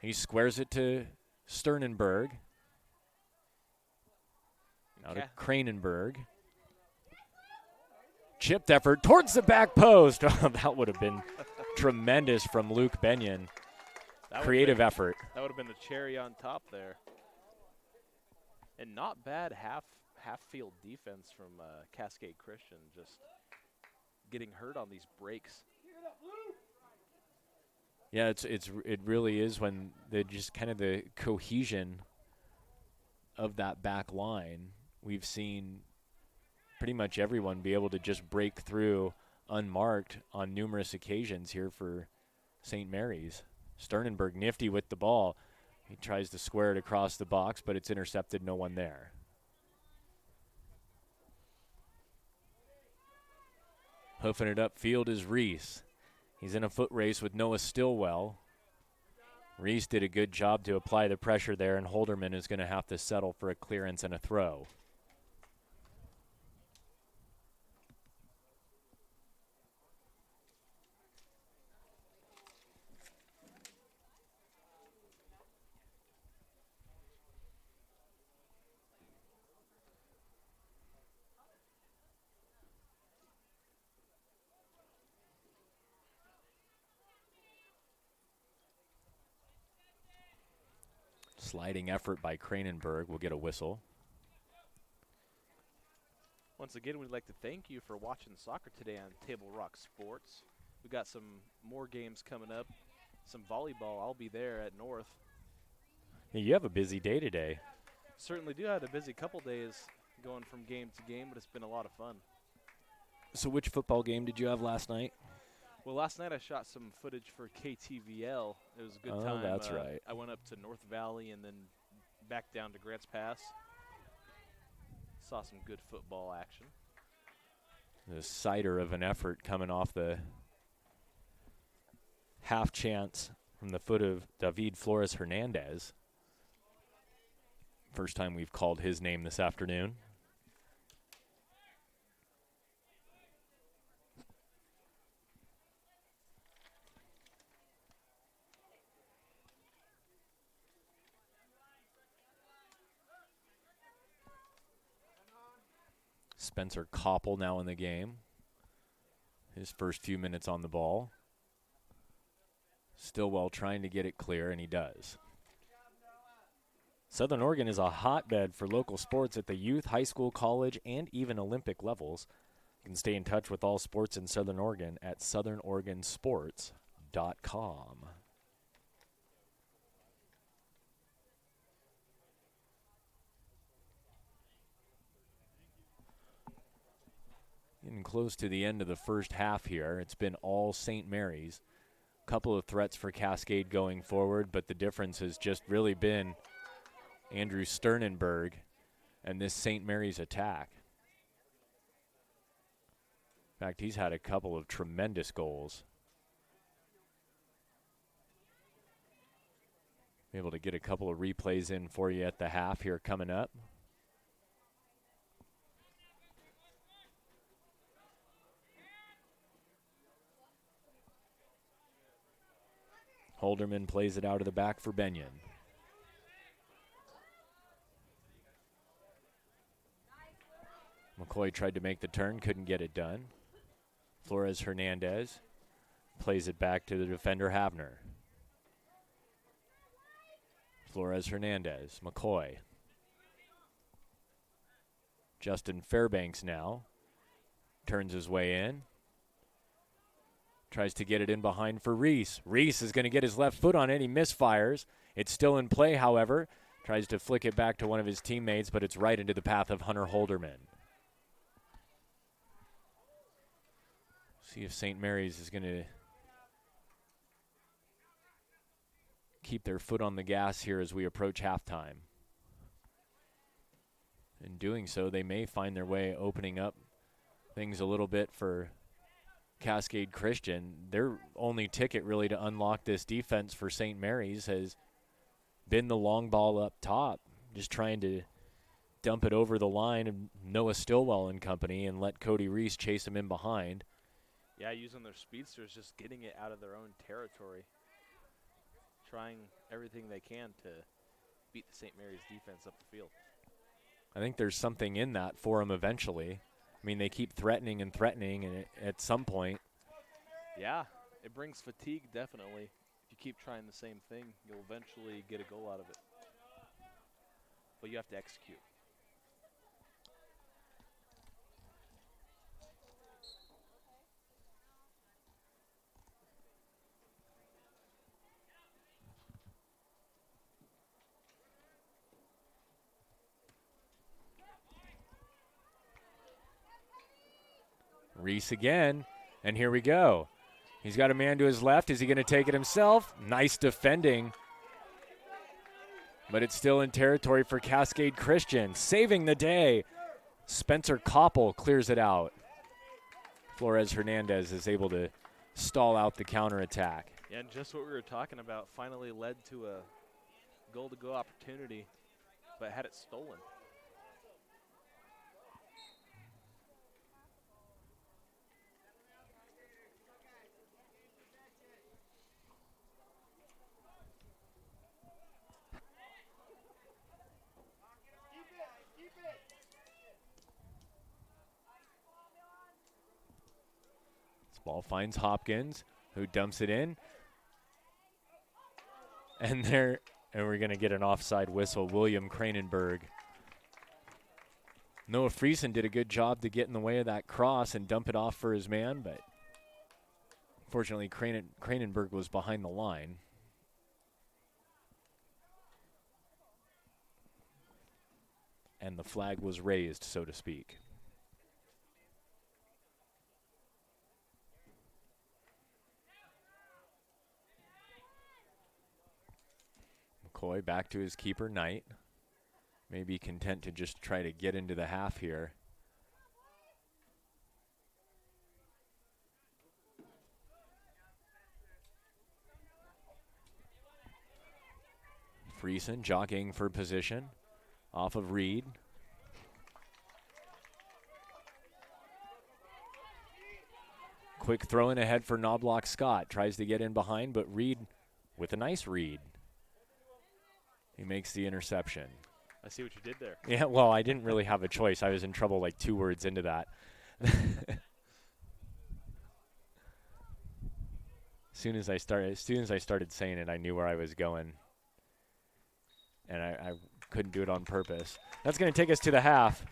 He squares it to Sternenberg. Now to Kranenberg. Chipped effort towards the back post. Oh, that would have been tremendous from Luke Benyon. Creative effort. That would have been the cherry on top there. And not bad half field defense from Cascade Christian, just getting hurt on these breaks. Yeah, it really is when just kind of the cohesion of that back line. We've seen pretty much everyone be able to just break through unmarked on numerous occasions here for St. Mary's. Sternenberg nifty with the ball. He tries to square it across the box, but it's intercepted, no one there. Hoofing it upfield is Reese. He's in a foot race with Noah Stillwell. Reese did a good job to apply the pressure there, and Holderman is going to have to settle for a clearance and a throw. Sliding effort by Kranenberg will get a whistle. Once again, we'd like to thank you for watching soccer today on Table Rock Sports. We've got some more games coming up, some volleyball. I'll be there at North. Hey, you have a busy day today. Certainly do. I had a busy couple days going from game to game, but it's been a lot of fun. So which football game did you have last night? Well, last night I shot some footage for KTVL. It was a good time. Oh, that's right. I went up to North Valley and then back down to Grants Pass. Saw some good football action. The cider of an effort coming off the half chance from the foot of David Flores Hernandez. First time we've called his name this afternoon. Spencer Koppel now in the game. His first few minutes on the ball. Stillwell trying to get it clear, and he does. Southern Oregon is a hotbed for local sports at the youth, high school, college, and even Olympic levels. You can stay in touch with all sports in Southern Oregon at southernoregonsports.com. Getting close to the end of the first half here. It's been all St. Mary's. Couple of threats for Cascade going forward, but the difference has just really been Andrew Sternenberg and this St. Mary's attack. In fact, he's had a couple of tremendous goals. Be able to get a couple of replays in for you at the half here coming up. Holderman plays it out of the back for Benyon. McCoy tried to make the turn, couldn't get it done. Flores Hernandez plays it back to the defender Havner. Flores Hernandez, McCoy. Justin Fairbanks now turns his way in. Tries to get it in behind for Reese. Reese is going to get his left foot on it. He misfires. It's still in play, however. Tries to flick it back to one of his teammates, but it's right into the path of Hunter Holderman. See if St. Mary's is going to keep their foot on the gas here as we approach halftime. In doing so, they may find their way opening up things a little bit for Cascade Christian. Their only ticket really to unlock this defense for St. Mary's has been the long ball up top, just trying to dump it over the line of Noah Stillwell and company and let Cody Reese chase him in behind. Yeah, using their speedsters, just getting it out of their own territory. Trying everything they can to beat the St. Mary's defense up the field. I think there's something in that for them eventually. I mean, they keep threatening and threatening, and at some point. Yeah, it brings fatigue, definitely. If you keep trying the same thing, you'll eventually get a goal out of it. But you have to execute. Reese again, and here we go. He's got a man to his left. Is he going to take it himself? Nice defending. But it's still in territory for Cascade Christian. Saving the day. Spencer Koppel clears it out. Flores Hernandez is able to stall out the counterattack. Yeah, and just what we were talking about finally led to a goal-to-go opportunity, but had it stolen. Ball finds Hopkins, who dumps it in. And we're going to get an offside whistle. William Kranenberg. Noah Friesen did a good job to get in the way of that cross and dump it off for his man, but unfortunately Kranenberg was behind the line. And the flag was raised, so to speak. McCoy back to his keeper, Knight. May be content to just try to get into the half here. Friesen jockeying for position. off of Reed. Quick throw in ahead for Knobloch Scott. Tries to get in behind, but Reed with a nice read. He makes the interception. I see what you did there. Yeah, well, I didn't really have a choice. I was in trouble like 2 words into that. As soon as I started saying it, I knew where I was going. And I couldn't do it on purpose. That's going to take us to the half.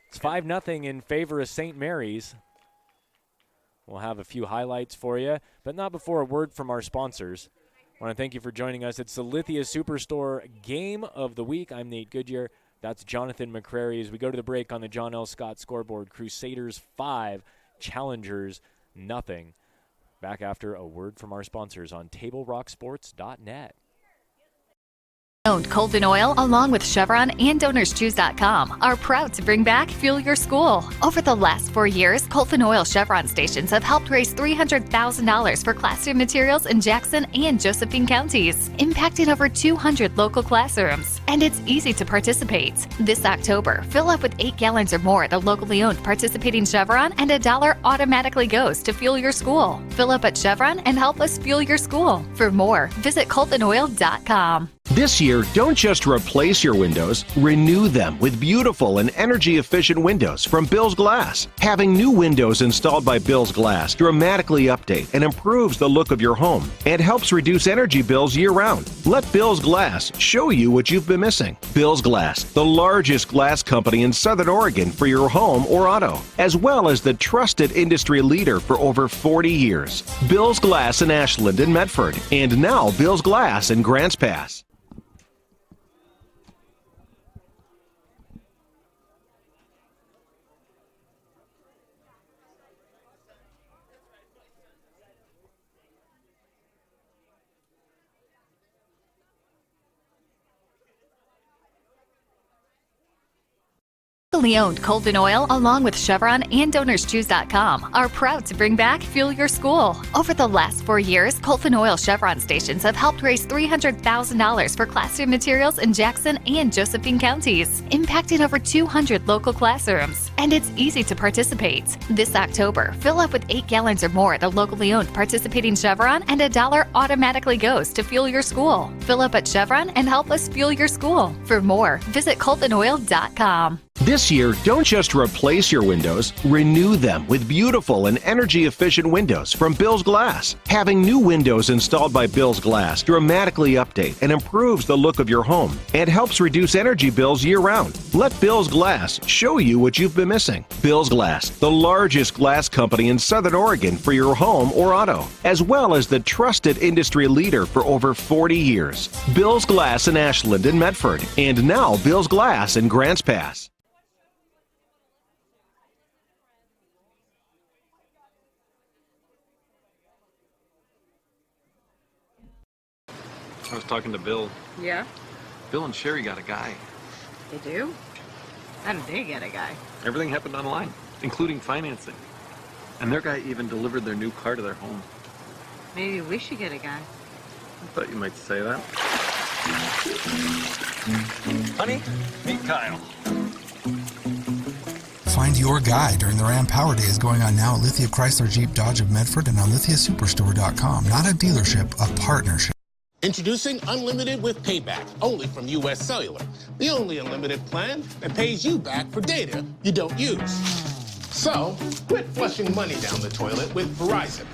It's 5-0 in favor of St. Mary's. We'll have a few highlights for you, but not before a word from our sponsors. I want to thank you for joining us. It's the Lithia Superstore Game of the Week. I'm Nate Goodyear. That's Jonathan McCrary. As we go to the break on the John L. Scott scoreboard, Crusaders 5, Challengers nothing. Back after a word from our sponsors on TableRockSports.net. Owned Colton Oil, along with Chevron and DonorsChoose.com, are proud to bring back Fuel Your School. Over the last 4 years, Colton Oil Chevron stations have helped raise $300,000 for classroom materials in Jackson and Josephine counties, impacting over 200 local classrooms. And it's easy to participate. This October, fill up with 8 gallons or more at a locally owned participating Chevron, and $1 automatically goes to Fuel Your School. Fill up at Chevron and help us fuel your school. For more, visit ColtonOil.com. This year, don't just replace your windows, renew them with beautiful and energy-efficient windows from Bill's Glass. Having new windows installed by Bill's Glass dramatically update and improves the look of your home and helps reduce energy bills year-round. Let Bill's Glass show you what you've been missing. Bill's Glass, the largest glass company in Southern Oregon for your home or auto, as well as the trusted industry leader for over 40 years. Bill's Glass in Ashland and Medford, and now Bill's Glass in Grants Pass. Locally owned Colton Oil, along with Chevron and DonorsChoose.com, are proud to bring back Fuel Your School. Over the last 4 years, Colton Oil Chevron stations have helped raise $300,000 for classroom materials in Jackson and Josephine counties, impacting over 200 local classrooms. And it's easy to participate. This October, fill up with 8 gallons or more at a locally owned participating Chevron, and $1 automatically goes to Fuel Your School. Fill up at Chevron and help us fuel your school. For more, visit ColtonOil.com. This year, don't just replace your windows, renew them with beautiful and energy-efficient windows from Bill's Glass. Having new windows installed by Bill's Glass dramatically update and improves the look of your home and helps reduce energy bills year-round. Let Bill's Glass show you what you've been missing. Bill's Glass, the largest glass company in Southern Oregon for your home or auto, as well as the trusted industry leader for over 40 years. Bill's Glass in Ashland and Medford, and now Bill's Glass in Grants Pass. I was talking to Bill. Yeah, Bill and Sherry got a guy. they do? How did they get a guy? Everything happened online, including financing. And their guy even delivered their new car to their home. Maybe we should get a guy. I thought you might say that. Honey, meet Kyle. Find your guy during the Ram Power Days going on now at Lithia Chrysler Jeep Dodge of Medford and on lithiasuperstore.com. Not a dealership, a partnership. Introducing Unlimited with Payback, only from U.S. Cellular. The only unlimited plan that pays you back for data you don't use. So, quit flushing money down the toilet with Verizon.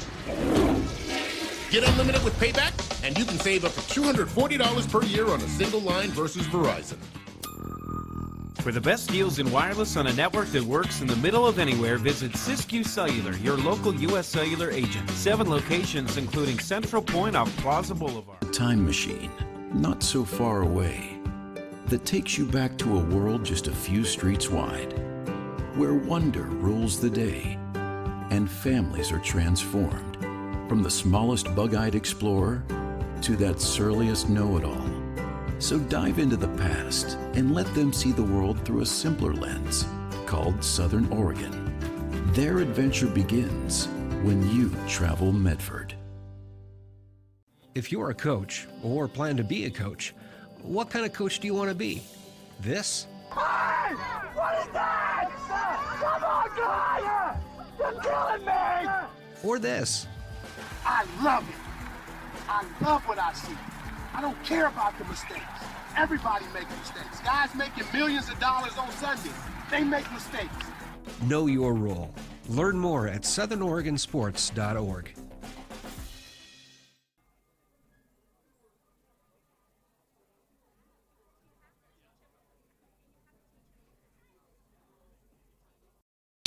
Get Unlimited with Payback, and you can save up to $240 per year on a single line versus Verizon. For the best deals in wireless on a network that works in the middle of anywhere, visit Siskiyou Cellular, your local U.S. Cellular agent. 7 locations, including Central Point off Plaza Boulevard. Time machine, not so far away, that takes you back to a world just a few streets wide, where wonder rules the day and families are transformed, from the smallest bug-eyed explorer to that surliest know-it-all. So dive into the past and let them see the world through a simpler lens called Southern Oregon. Their adventure begins when you travel Medford. If you're a coach or plan to be a coach, What kind of coach do you want to be? This? Hey! What is that? Come on, God! You're killing me! Or this? I love it. I love what I see. I don't care about the mistakes. Everybody makes mistakes. Guys making millions of dollars on Sunday, they make mistakes. Know your role. Learn more at southernoregonsports.org.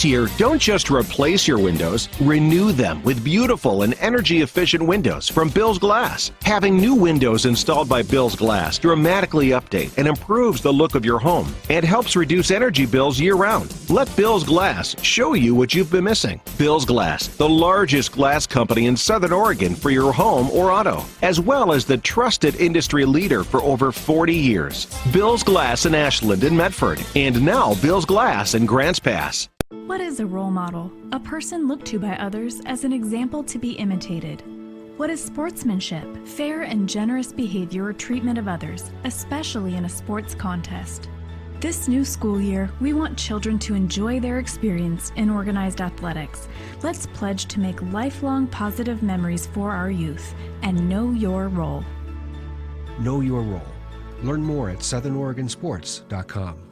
Here, don't just replace your windows, renew them with beautiful and energy-efficient windows from Bill's Glass. Having new windows installed by Bill's Glass dramatically update and improves the look of your home and helps reduce energy bills year-round. Let Bill's Glass show you what you've been missing. Bill's Glass, the largest glass company in Southern Oregon for your home or auto, as well as the trusted industry leader for over 40 years. Bill's Glass in Ashland and Medford, and now Bill's Glass in Grants Pass. What is a role model? A person looked to by others as an example to be imitated. What is sportsmanship? Fair and generous behavior or treatment of others, especially in a sports contest. This new school year, we want children to enjoy their experience in organized athletics. Let's pledge to make lifelong positive memories for our youth and know your role. Know your role. Learn more at southernoregonsports.com.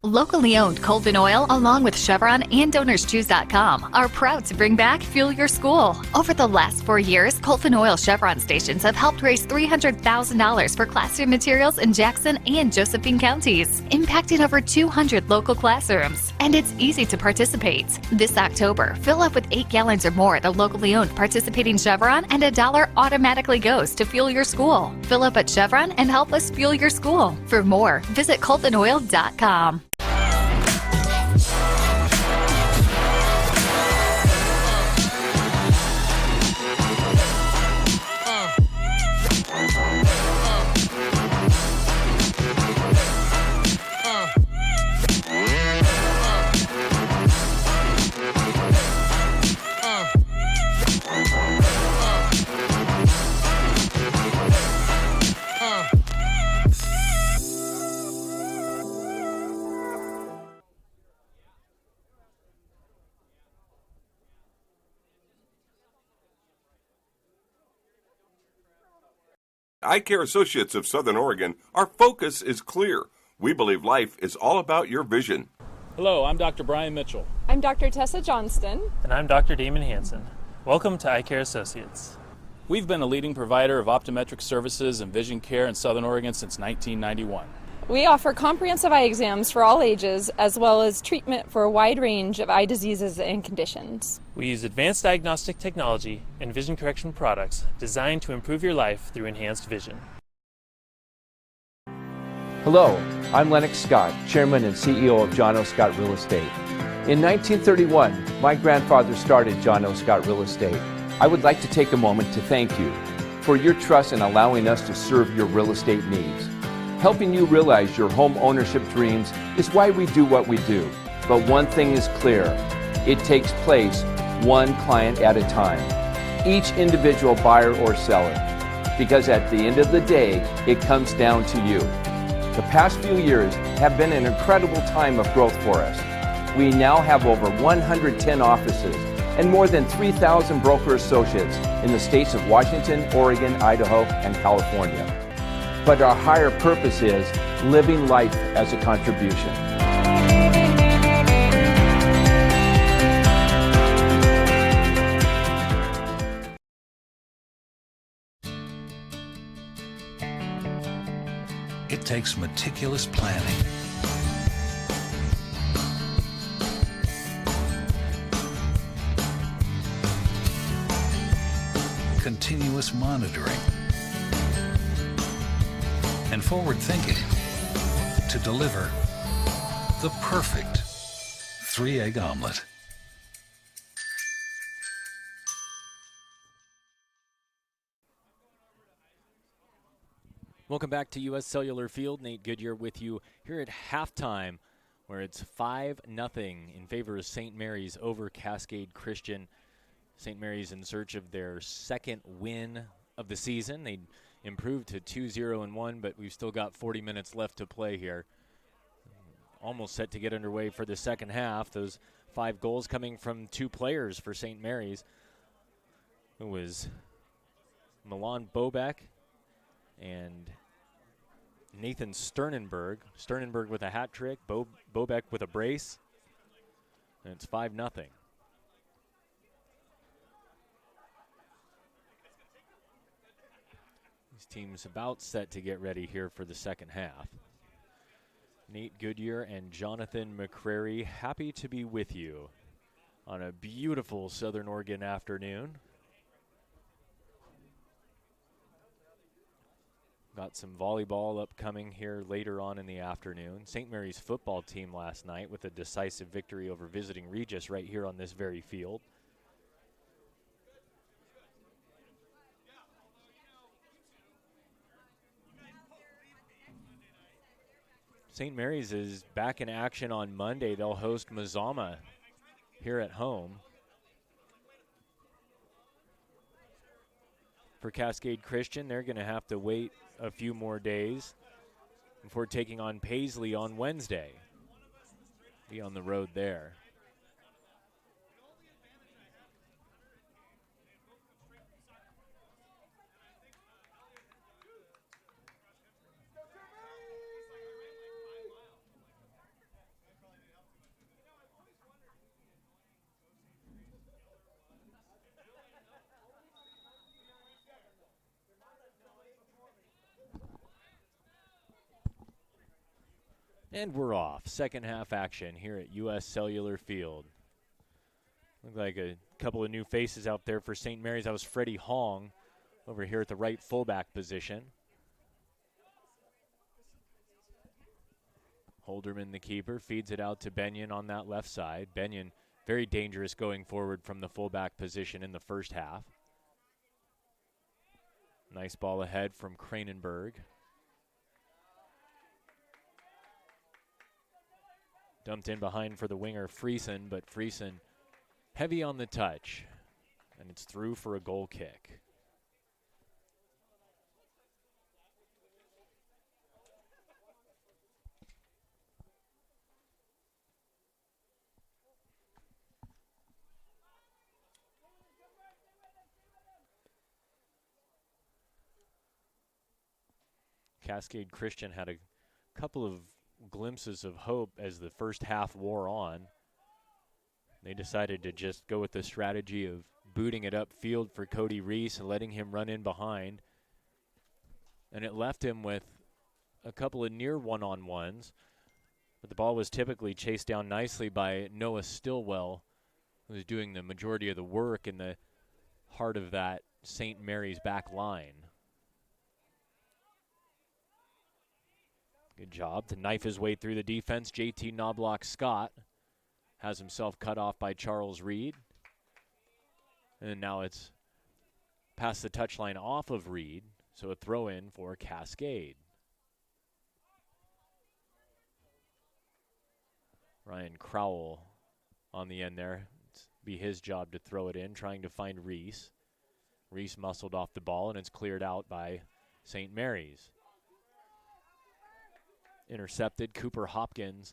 Locally owned Colvin Oil, along with Chevron and DonorsChoose.com, are proud to bring back Fuel Your School. Over the last 4 years, Colvin Oil Chevron stations have helped raise $300,000 for classroom materials in Jackson and Josephine counties, impacting over 200 local classrooms. And it's easy to participate. This October, fill up with 8 gallons or more at a locally owned participating Chevron, and $1 automatically goes to Fuel Your School. Fill up at Chevron and help us fuel your school. For more, visit colvinoil.com. Eye Care Associates of Southern Oregon, our focus is clear. We believe life is all about your vision. Hello, I'm Dr. Brian Mitchell. I'm Dr. Tessa Johnston. And I'm Dr. Damon Hansen. Welcome to Eye Care Associates. We've been a leading provider of optometric services and vision care in Southern Oregon since 1991. We offer comprehensive eye exams for all ages, as well as treatment for a wide range of eye diseases and conditions. We use advanced diagnostic technology and vision correction products designed to improve your life through enhanced vision. Hello, I'm Lennox Scott, Chairman and CEO of John O. Scott Real Estate. In 1931, my grandfather started John O. Scott Real Estate. I would like to take a moment to thank you for your trust in allowing us to serve your real estate needs. Helping you realize your home ownership dreams is why we do what we do. But one thing is clear, it takes place one client at a time, each individual buyer or seller, because at the end of the day, it comes down to you. The past few years have been an incredible time of growth for us. We now have over 110 offices and more than 3,000 broker associates in the states of Washington, Oregon, Idaho, and California. But our higher purpose is living life as a contribution. It takes meticulous planning, continuous monitoring, and forward thinking to deliver the perfect 3-egg omelet. Welcome back to U.S. Cellular Field. Nate Goodyear with you here at halftime, where it's 5-0 in favor of St. Mary's over Cascade Christian. St. Mary's in search of their second win of the season. They improved to 2-0-1, but we've still got 40 minutes left to play here. Almost set to get underway for the second half. Those 5 goals coming from 2 players for St. Mary's. It was Milan Bobek and Nathan Sternenberg. Sternenberg with a hat trick, Bobek with a brace, and it's 5-0. These teams about set to get ready here for the second half. Nate Goodyear and Jonathan McCrary, happy to be with you on a beautiful Southern Oregon afternoon. Got some volleyball upcoming here later on in the afternoon. St. Mary's football team last night with a decisive victory over visiting Regis right here on this very field. St. Mary's is back in action on Monday. They'll host Mazama here at home. For Cascade Christian, they're going to have to wait a few more days before taking on Paisley on Wednesday. Be on the road there. And we're off. Second half action here at U.S. Cellular Field. Look like a couple of new faces out there for St. Mary's. That was Freddie Hong over here at the right fullback position. Holderman, the keeper, feeds it out to Benyon on that left side. Benyon, very dangerous going forward from the fullback position in the first half. Nice ball ahead from Kranenberg. Dumped in behind for the winger, Friesen, but Friesen heavy on the touch. And it's through for a goal kick. Cascade Christian had a couple of glimpses of hope as the first half wore on. They decided to just go with the strategy of booting it upfield for Cody Reese and letting him run in behind. And it left him with a couple of near one-on-ones. But the ball was typically chased down nicely by Noah Stillwell, who was doing the majority of the work in the heart of that St. Mary's back line. Good job to knife his way through the defense. JT Knobloch Scott has himself cut off by Charles Reed. And now it's past the touchline off of Reed, so a throw in for Cascade. Ryan Crowell on the end there. It's be his job to throw it in, trying to find Reese. Reese muscled off the ball, and it's cleared out by St. Mary's. Intercepted. Cooper Hopkins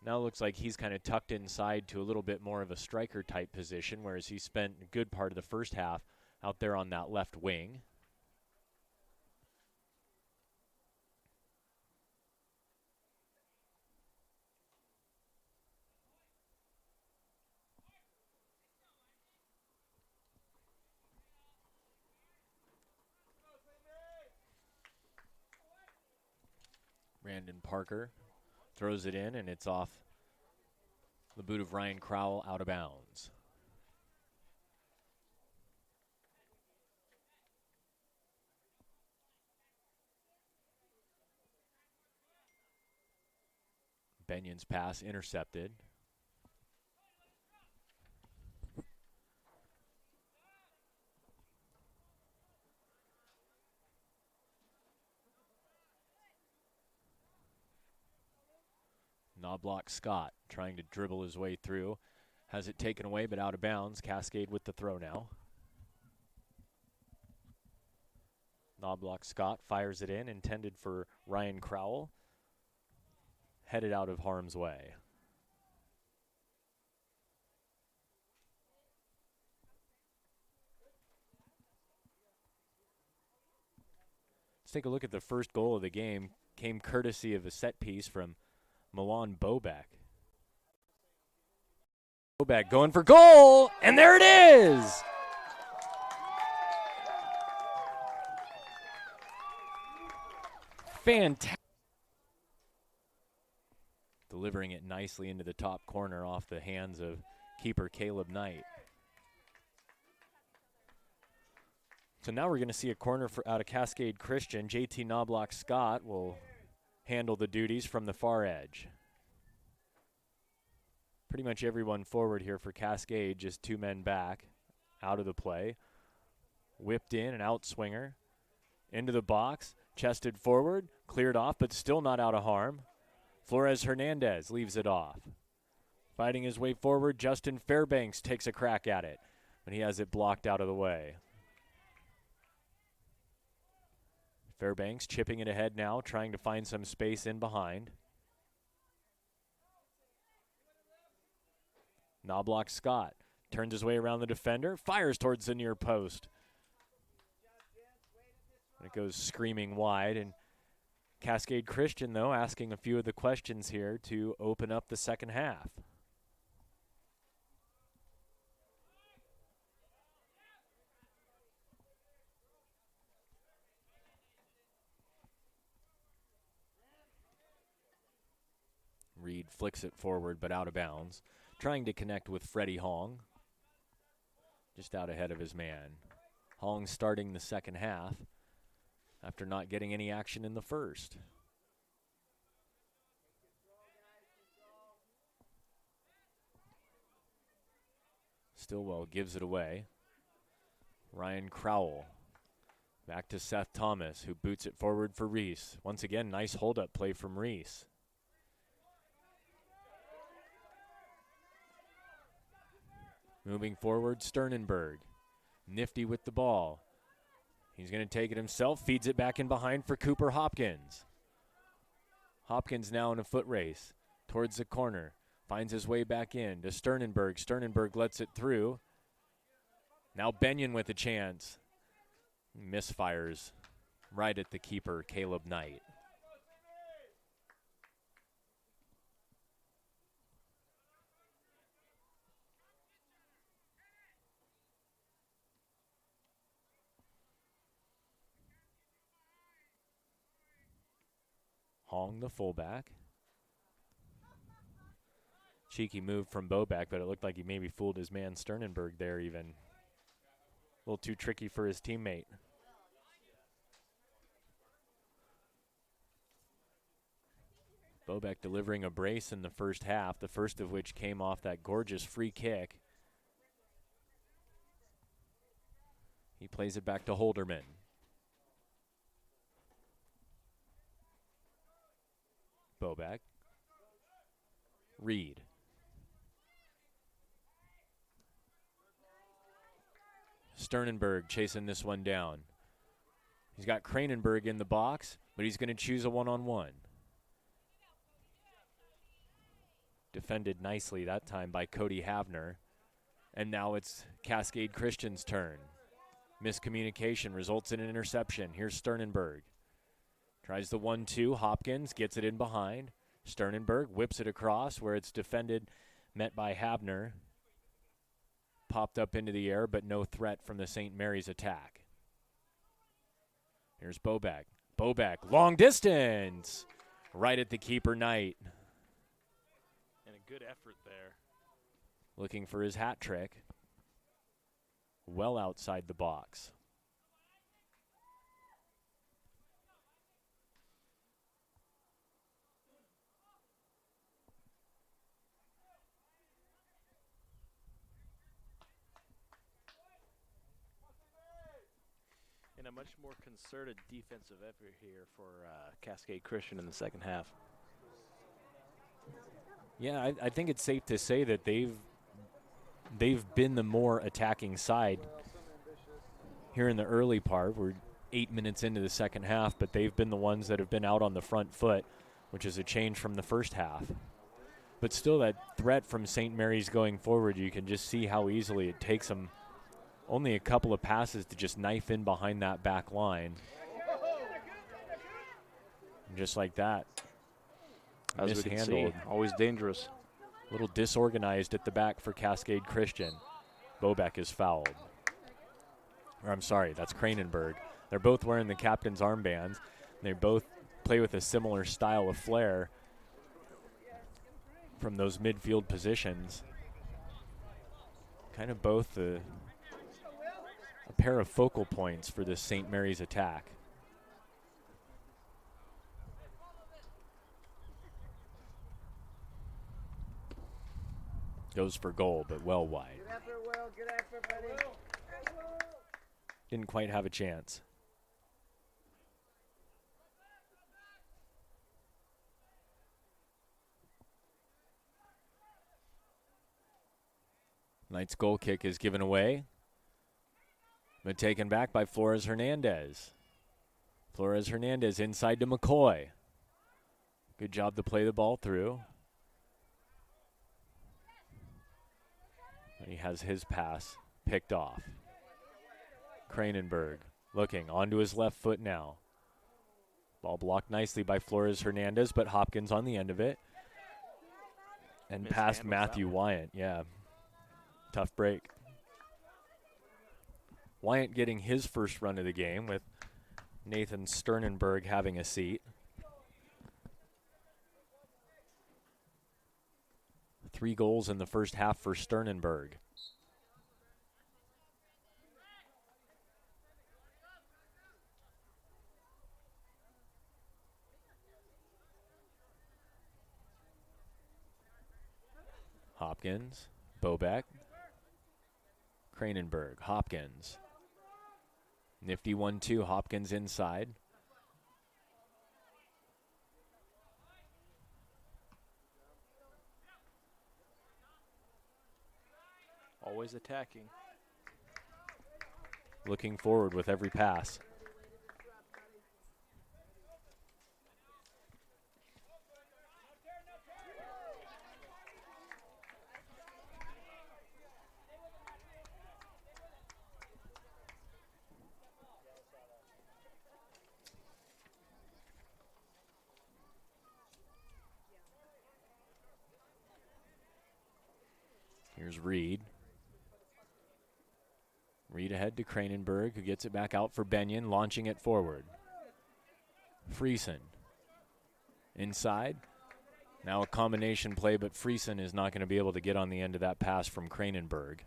now looks like he's kind of tucked inside to a little bit more of a striker type position, whereas he spent a good part of the first half out there on that left wing. Brandon Parker throws it in, and it's off the boot of Ryan Crowell out of bounds. Benyon's pass intercepted. Knobloch Scott trying to dribble his way through. Has it taken away, but out of bounds. Cascade with the throw now. Knobloch Scott fires it in, intended for Ryan Crowell, headed out of harm's way. Let's take a look at the first goal of the game. Came courtesy of a set piece from Milan Bobek. Bobek going for goal, and there it is! Fantastic. Delivering it nicely into the top corner off the hands of keeper Caleb Knight. So now we're going to see a corner out of Cascade Christian. JT Knobloch Scott will handle the duties from the far edge. Pretty much everyone forward here for Cascade, just 2 men back, out of the play. Whipped in, an outswinger, into the box, chested forward, cleared off, but still not out of harm. Flores Hernandez leaves it off. Fighting his way forward, Justin Fairbanks takes a crack at it, but he has it blocked out of the way. Fairbanks chipping it ahead now, trying to find some space in behind. Knobloch Scott turns his way around the defender, fires towards the near post. It goes screaming wide, and Cascade Christian, though, asking a few of the questions here to open up the second half. Reed flicks it forward, but out of bounds. Trying to connect with Freddie Hong. Just out ahead of his man. Hong starting the second half after not getting any action in the first. Stillwell gives it away. Ryan Crowell back to Seth Thomas, who boots it forward for Reese. Once again, nice hold-up play from Reese. Moving forward, Sternenberg. Nifty with the ball. He's going to take it himself, feeds it back in behind for Cooper Hopkins. Hopkins now in a foot race towards the corner. Finds his way back in to Sternenberg. Sternenberg lets it through. Now Benyon with a chance. Misfires right at the keeper, Caleb Knight. Hong, the fullback. Cheeky move from Bobek, but it looked like he maybe fooled his man Sternenberg there even. A little too tricky for his teammate. Bobek delivering a brace in the first half, the first of which came off that gorgeous free kick. He plays it back to Holderman. Bobek. Reed. Sternenberg chasing this one down. He's got Kranenberg in the box, but he's going to choose a one-on-one. Defended nicely that time by Cody Havner. And now it's Cascade Christian's turn. Miscommunication results in an interception. Here's Sternenberg. Tries the 1-2. Hopkins gets it in behind. Sternenberg whips it across where it's defended, met by Havner. Popped up into the air, but no threat from the St. Mary's attack. Here's Bobek. Bobek, long distance. Right at the keeper, Knight. And a good effort there. Looking for his hat trick. Well outside the box. And a much more concerted defensive effort here for Cascade Christian in the second half. Yeah, I think it's safe to say that they've been the more attacking side here in the early part. We're 8 minutes into the second half, but they've been the ones that have been out on the front foot, which is a change from the first half. But still, that threat from St. Mary's going forward, you can just see how easily it takes them only a couple of passes to just knife in behind that back line. And just like that, as we can see, mishandled. always dangerous. A little disorganized at the back for Cascade Christian. Bobek is fouled. Or I'm sorry, that's Kranenberg. They're both wearing the captain's armbands. They both play with a similar style of flair from those midfield positions. Kind of both a pair of focal points for this St. Mary's attack. Goes for goal, but well wide. Get after Will. Get after buddy. Didn't quite have a chance. Knight's goal kick is given away, but taken back by Flores Hernandez. Flores Hernandez inside to McCoy. Good job to play the ball through. He has his pass picked off. Kranenberg looking onto his left foot now. Ball blocked nicely by Flores Hernandez, but Hopkins on the end of it. And past Matthew Wyant, yeah. Tough break. Wyant getting his first run of the game with Nathan Sternenberg having a seat. 3 goals in the first half for Sternenberg. Hopkins, Bobek, Kranenberg, Hopkins. Nifty 1-2, Hopkins inside. Always attacking. Looking forward with every pass. Here's Reed. Reed ahead to Kranenberg, who gets it back out for Benyon, launching it forward. Friesen inside. Now a combination play, but Friesen is not going to be able to get on the end of that pass from Kranenberg.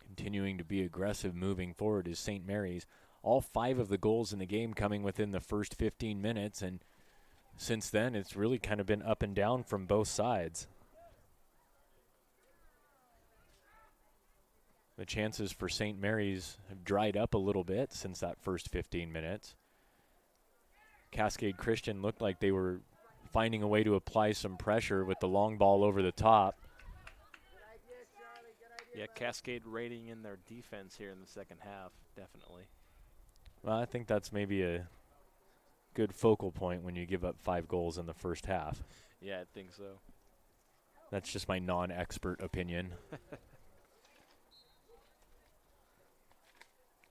Continuing to be aggressive moving forward is St. Mary's. All 5 of the goals in the game coming within the first 15 minutes, and since then it's really kind of been up and down from both sides. The chances for St. Mary's have dried up a little bit since that first 15 minutes. Cascade Christian looked like they were finding a way to apply some pressure with the long ball over the top. Yeah, Cascade rating in their defense here in the second half, definitely. Well, I think that's maybe a good focal point when you give up 5 goals in the first half. Yeah, I think so. That's just my non-expert opinion.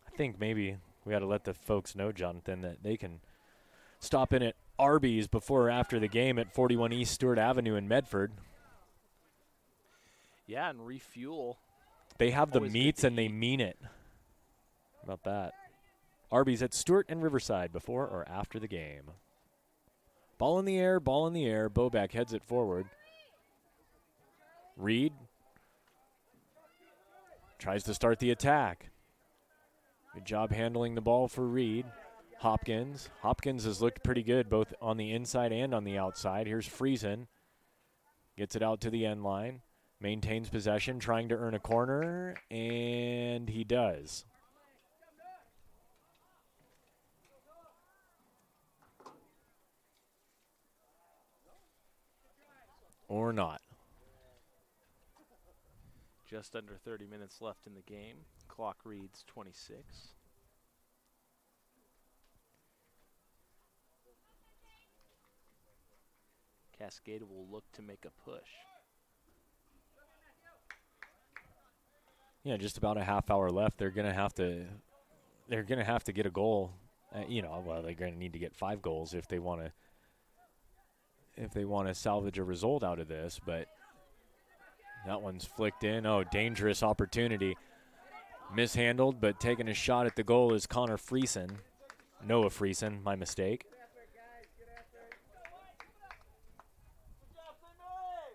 I think maybe we ought to let the folks know, Jonathan, that they can stop in at Arby's before or after the game at 41 East Stewart Avenue in Medford. Yeah, and refuel. They have the meats and they mean it. How about that? Arby's at Stewart and Riverside before or after the game. Ball in the air, ball in the air. Bobek heads it forward. Reed tries to start the attack. Good job handling the ball for Reed. Hopkins. Hopkins has looked pretty good both on the inside and on the outside. Here's Friesen. Gets it out to the end line. Maintains possession, trying to earn a corner, and he does. Or not. Just under 30 minutes left in the game. Clock reads 26. Cascade will look to make a push. Yeah, just about a half hour left. They're gonna have to get a goal. Well, they're gonna need to get 5 goals if they want to salvage a result out of this. But that one's flicked in. Oh, dangerous opportunity. Mishandled, but taking a shot at the goal is Noah Friesen, my mistake.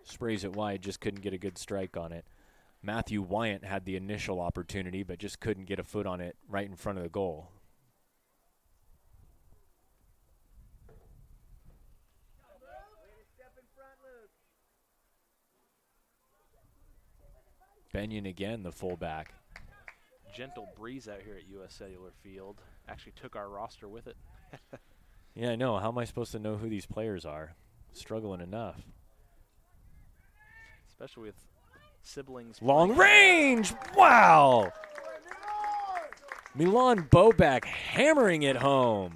Sprays it wide, just couldn't get a good strike on it. Matthew Wyant had the initial opportunity, but just couldn't get a foot on it right in front of the goal. Benyon again, the fullback. Gentle breeze out here at U.S. Cellular Field. Actually took our roster with it. Yeah, I know. How am I supposed to know who these players are? Struggling enough. Especially with siblings. Long range! Wow! Milan Bobek hammering it home.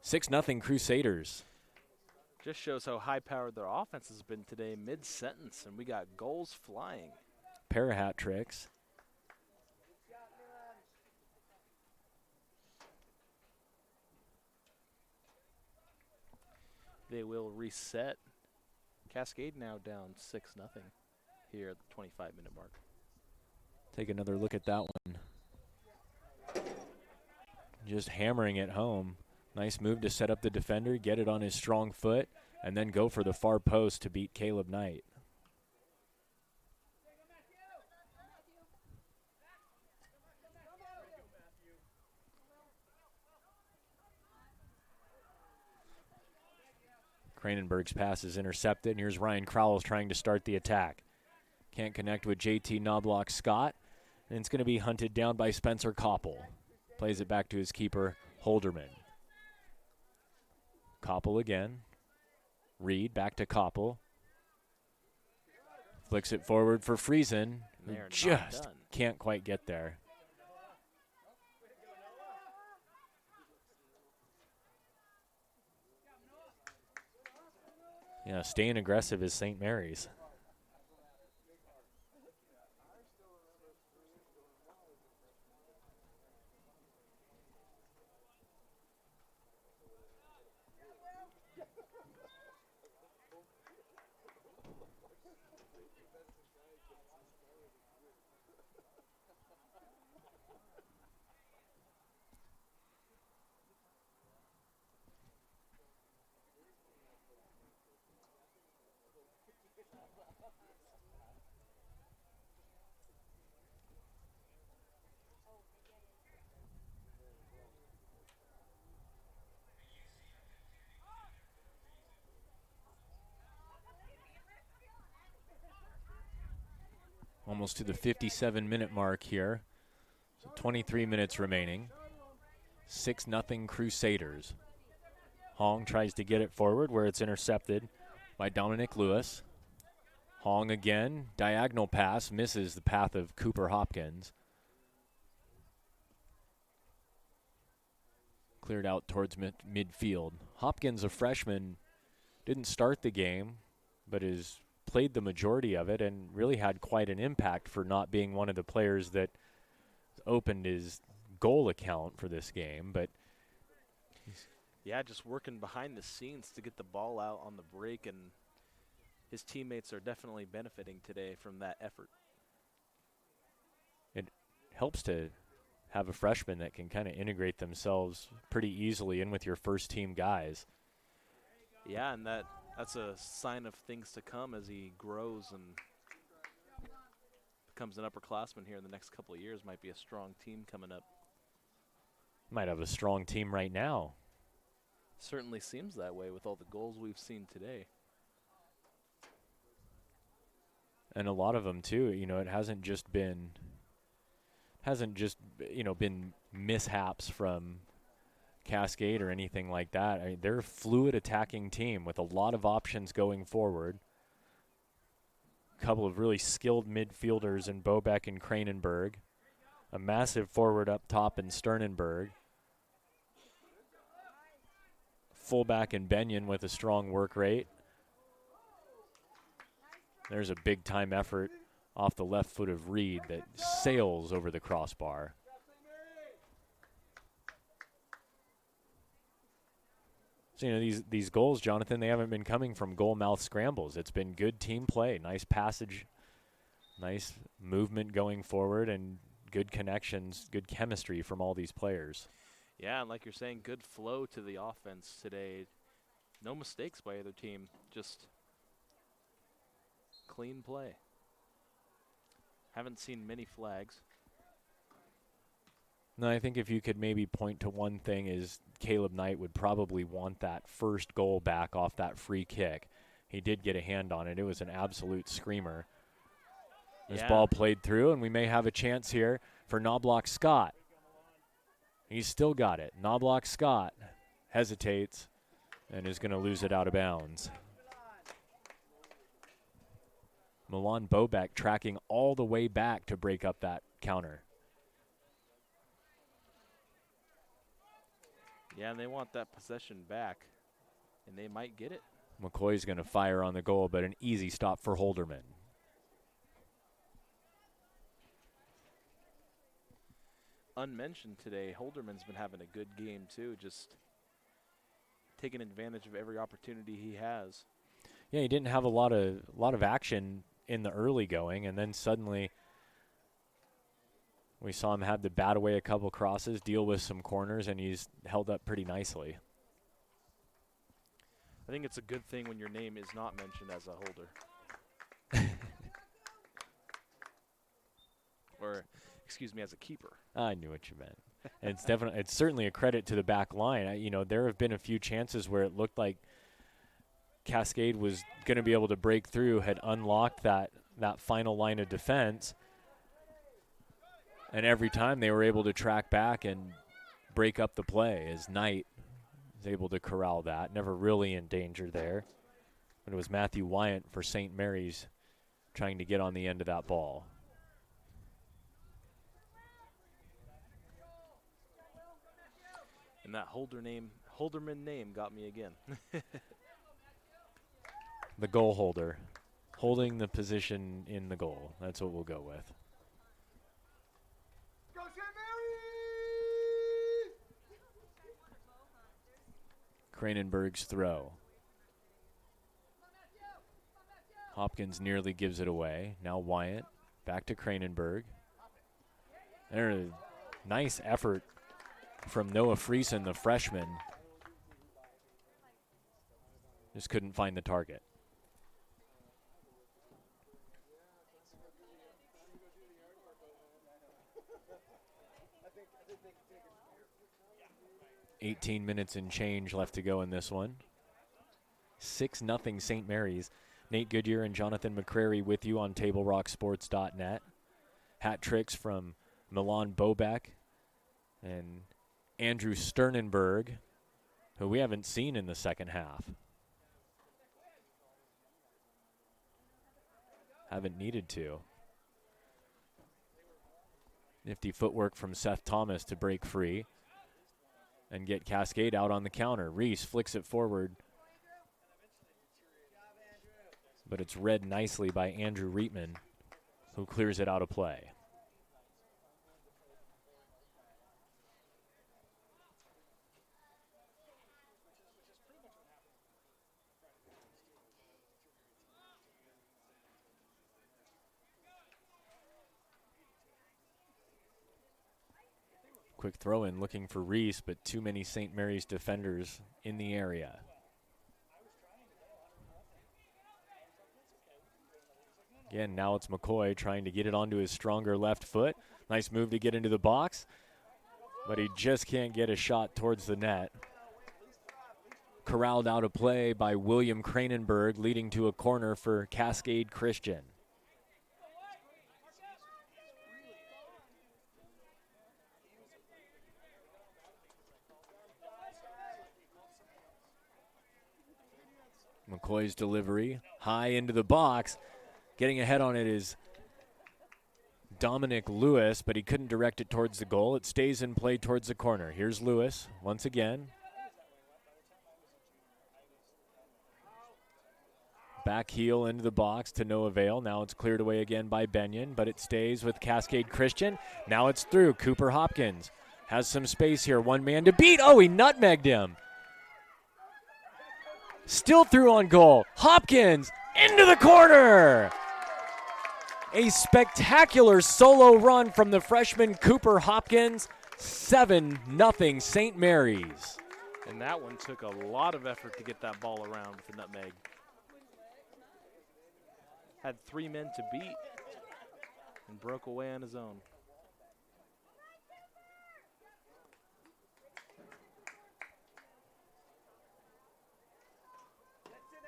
6-0 Crusaders. Just shows how high-powered their offense has been today mid-sentence, and we got goals flying. Pair of hat tricks. They will reset. Cascade now down 6-0 here at the 25-minute mark. Take another look at that one. Just hammering it home. Nice move to set up the defender, get it on his strong foot, and then go for the far post to beat Caleb Knight. Kranenberg's pass is intercepted, and here's Ryan Crowell trying to start the attack. Can't connect with JT Knobloch Scott, and it's going to be hunted down by Spencer Koppel. Plays it back to his keeper, Holderman. Koppel again. Reed back to Koppel. Flicks it forward for Friesen, who just can't quite get there. Yeah, staying aggressive is St. Mary's. Almost to the 57-minute mark here. So 23 minutes remaining. 6-0 Crusaders. Hong tries to get it forward where it's intercepted by Dominic Lewis. Hong again, diagonal pass, misses the path of Cooper Hopkins. Cleared out towards midfield. Hopkins, a freshman, didn't start the game, but has played the majority of it and really had quite an impact for not being one of the players that opened his goal account for this game. But yeah, just working behind the scenes to get the ball out on the break, and his teammates are definitely benefiting today from that effort. It helps to have a freshman that can kind of integrate themselves pretty easily in with your first team guys. Yeah, and that's a sign of things to come as he grows and becomes an upperclassman here in the next couple of years. Might be a strong team coming up. Might have a strong team right now. Certainly seems that way with all the goals we've seen today. And a lot of them too, it hasn't just been been mishaps from Cascade or anything like that. I mean, they're a fluid attacking team with a lot of options going forward. couple of really skilled midfielders in Bobeck and Kranenberg. A massive forward up top in Sternenberg. Fullback in Benyon with a strong work rate. There's a big-time effort off the left foot of Reed that sails over the crossbar. So, you know, these goals, Jonathan, they haven't been coming from goal mouth scrambles. It's been good team play, nice passage, nice movement going forward, and good connections, good chemistry from all these players. Yeah, and like you're saying, good flow to the offense today. No mistakes by either team, just clean play. Haven't seen many flags. No, I think if you could maybe point to one thing is Caleb Knight would probably want that first goal back off that free kick. He did get a hand on it. It was an absolute screamer. This ball played through, and we may have a chance here for Knobloch Scott. He's still got it. Knobloch Scott hesitates and is going to lose it out of bounds. Milan Bobeck tracking all the way back to break up that counter. Yeah, and they want that possession back, and they might get it. McCoy's going to fire on the goal, but an easy stop for Holderman. Unmentioned today, Holderman's been having a good game too, just taking advantage of every opportunity he has. Yeah, he didn't have a lot of action in the early going, and then suddenly we saw him have to bat away a couple crosses, deal with some corners, and he's held up pretty nicely. I think it's a good thing when your name is not mentioned as a holder. Or, excuse me, as a keeper. I knew what you meant. And it's certainly a credit to the back line. You know, there have been a few chances where it looked like Cascade was going to be able to break through, had unlocked that final line of defense. And every time they were able to track back and break up the play as Knight was able to corral that. Never really in danger there. But it was Matthew Wyant for St. Mary's trying to get on the end of that ball. And that Holderman name got me again. The goal holder, holding the position in the goal. That's what we'll go with. Kranenberg's throw. Hopkins nearly gives it away. Now Wyant back to Kranenberg. There's a nice effort from Noah Friesen, the freshman. Just couldn't find the target. $18 minutes and change left to go in this one. 6-0 St. Mary's. Nate Goodyear and Jonathan McCrary with you on TableRockSports.net. Hat tricks from Milan Bobeck and Andrew Sternenberg, who we haven't seen in the second half. Haven't needed to. Nifty footwork from Seth Thomas to break free and get Cascade out on the counter. Reese flicks it forward, but it's read nicely by Andrew Reitman, who clears it out of play. Quick throw in looking for Reese, but too many St. Mary's defenders in the area. Again, now it's McCoy trying to get it onto his stronger left foot. Nice move to get into the box, but he just can't get a shot towards the net. Corralled out of play by William Kranenberg, leading to a corner for Cascade Christian. McCoy's delivery high into the box. Getting ahead on it is Dominic Lewis, but he couldn't direct it towards the goal. It stays in play towards the corner. Here's Lewis once again. Back heel into the box to no avail. Now it's cleared away again by Benyon, but it stays with Cascade Christian. Now it's through. Cooper Hopkins has some space here. One man to beat. Oh, he nutmegged him. Still through on goal. Hopkins into the corner. A spectacular solo run from the freshman Cooper Hopkins. 7-0 St. Mary's. And that one took a lot of effort to get that ball around with the nutmeg. Had 3 men to beat and broke away on his own.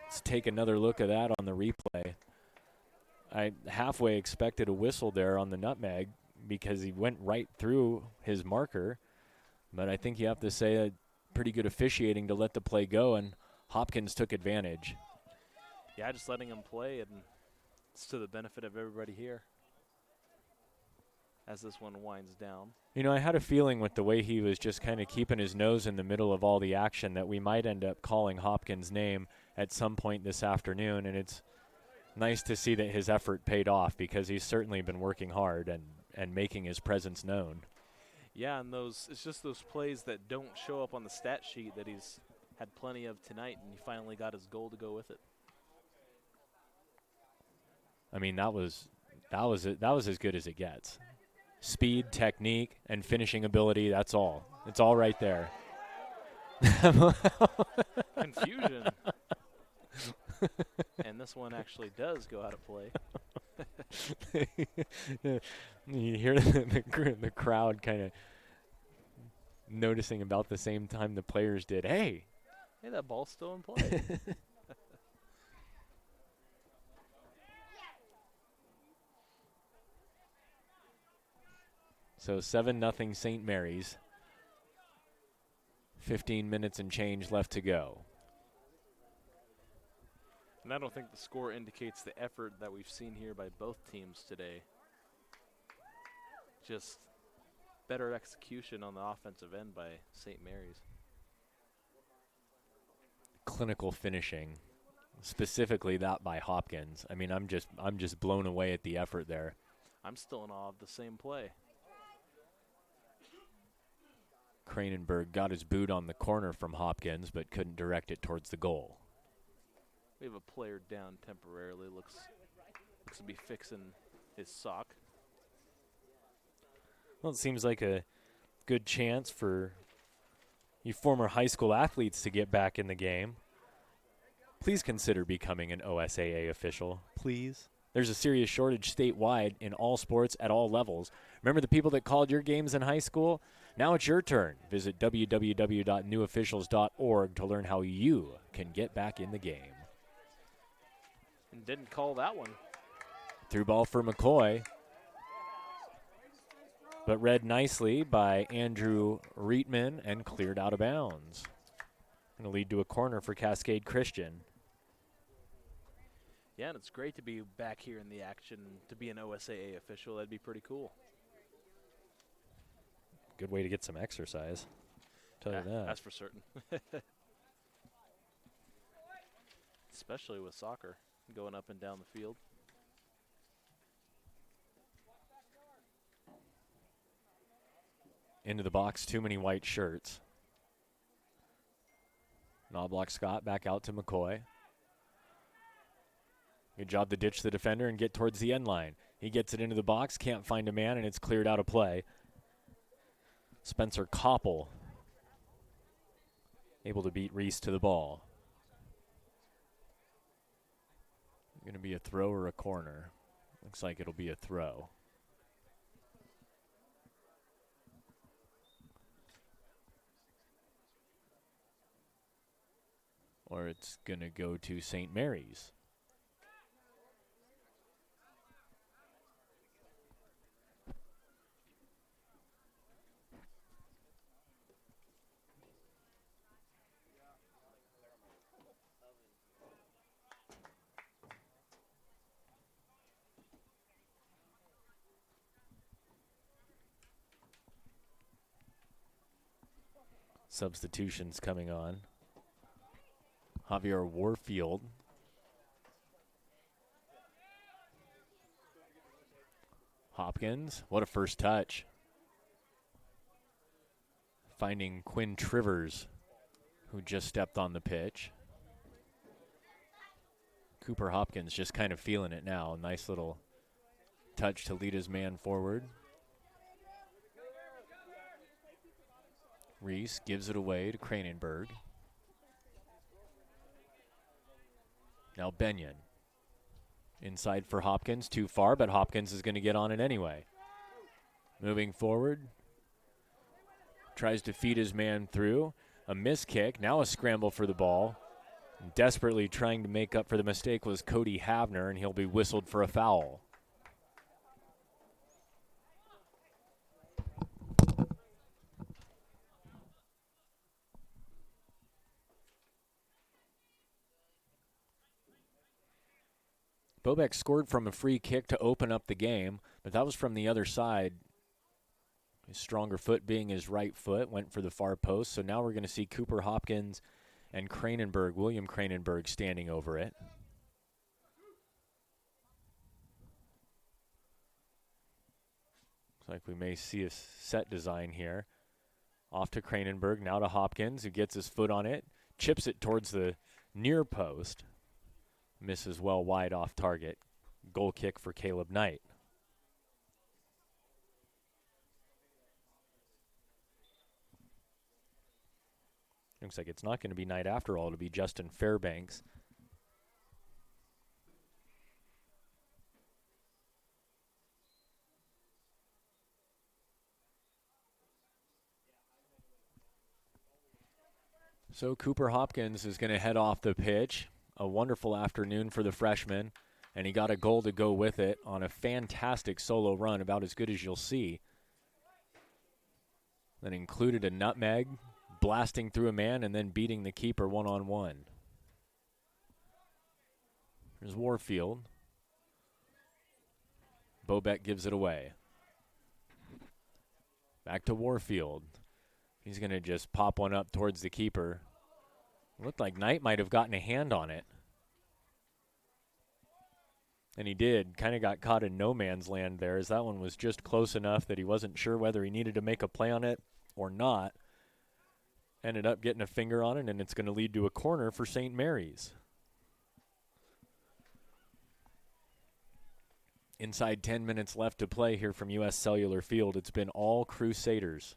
Let's take another look at that on the replay. I halfway expected a whistle there on the nutmeg because he went right through his marker. But I think you have to say that pretty good officiating to let the play go, and Hopkins took advantage. Yeah, just letting him play, and it's to the benefit of everybody here as this one winds down. You know, I had a feeling with the way he was just kind of keeping his nose in the middle of all the action that we might end up calling Hopkins' name at some point this afternoon, and it's nice to see that his effort paid off because he's certainly been working hard and making his presence known. Yeah, and it's just those plays that don't show up on the stat sheet that he's had plenty of tonight, and he finally got his goal to go with it. I mean, that was as good as it gets. Speed, technique, and finishing ability, that's all. It's all right there. Confusion. And this one actually does go out of play. You hear the crowd kind of noticing about the same time the players did. Hey, that ball's still in play. So 7-0 St. Mary's. 15 minutes and change left to go. And I don't think the score indicates the effort that we've seen here by both teams today. Just better execution on the offensive end by St. Mary's. Clinical finishing, specifically that by Hopkins. I mean, I'm just blown away at the effort there. I'm still in awe of the same play. Kranenberg got his boot on the corner from Hopkins, but couldn't direct it towards the goal. We have a player down temporarily. Looks to be fixing his sock. Well, it seems like a good chance for you former high school athletes to get back in the game. Please consider becoming an OSAA official, please. There's a serious shortage statewide in all sports at all levels. Remember the people that called your games in high school? Now it's your turn. Visit www.newofficials.org to learn how you can get back in the game. And didn't call that one. Through ball for McCoy, but read nicely by Andrew Reitman and cleared out of bounds. Going to lead to a corner for Cascade Christian. Yeah, and it's great to be back here in the action, to be an OSAA official. That'd be pretty cool. Good way to get some exercise. Tell you that. That's for certain. Especially with soccer, going up and down the field. Into the box, too many white shirts. Knobloch Scott back out to McCoy. Good job to ditch the defender and get towards the end line. He gets it into the box, can't find a man, and it's cleared out of play. Spencer Koppel able to beat Reese to the ball. Going to be a throw or a corner. Looks like it'll be a throw. Or it's going to go to St. Mary's. Substitutions coming on. Javier Warfield. Hopkins, what a first touch. Finding Quinn Trivers, who just stepped on the pitch. Cooper Hopkins just kind of feeling it now. Nice little touch to lead his man forward. Reese gives it away to Kranenberg. Now Benyon. Inside for Hopkins, too far, but Hopkins is going to get on it anyway. Moving forward. Tries to feed his man through. A miss kick, now a scramble for the ball. Desperately trying to make up for the mistake was Cody Havner, and he'll be whistled for a foul. Bobek scored from a free kick to open up the game, but that was from the other side. His stronger foot being his right foot, went for the far post. So now we're going to see Cooper Hopkins and Kranenberg, William Kranenberg, standing over it. Looks like we may see a set design here. Off to Kranenberg, now to Hopkins, who gets his foot on it, chips it towards the near post. Misses well wide off target. Goal kick for Caleb Knight. Looks like it's not going to be Knight after all. It'll be Justin Fairbanks. So Cooper Hopkins is going to head off the pitch. A wonderful afternoon for the freshman, and he got a goal to go with it on a fantastic solo run, about as good as you'll see. That included a nutmeg, blasting through a man, and then beating the keeper one-on-one. There's Warfield. Bobek gives it away. Back to Warfield. He's going to just pop one up towards the keeper. Looked like Knight might have gotten a hand on it. And he did. Kind of got caught in no man's land there, as that one was just close enough that he wasn't sure whether he needed to make a play on it or not. Ended up getting a finger on it, and it's going to lead to a corner for St. Mary's. Inside 10 minutes left to play here from U.S. Cellular Field. It's been all Crusaders.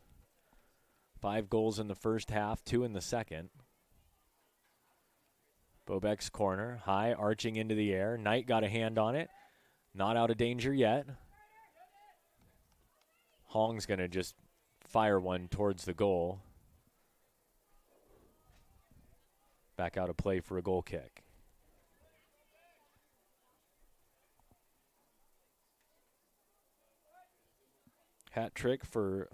5 goals in the first half, 2 in the second. Bobek's corner, high, arching into the air. Knight got a hand on it. Not out of danger yet. Hong's going to just fire one towards the goal. Back out of play for a goal kick. Hat trick for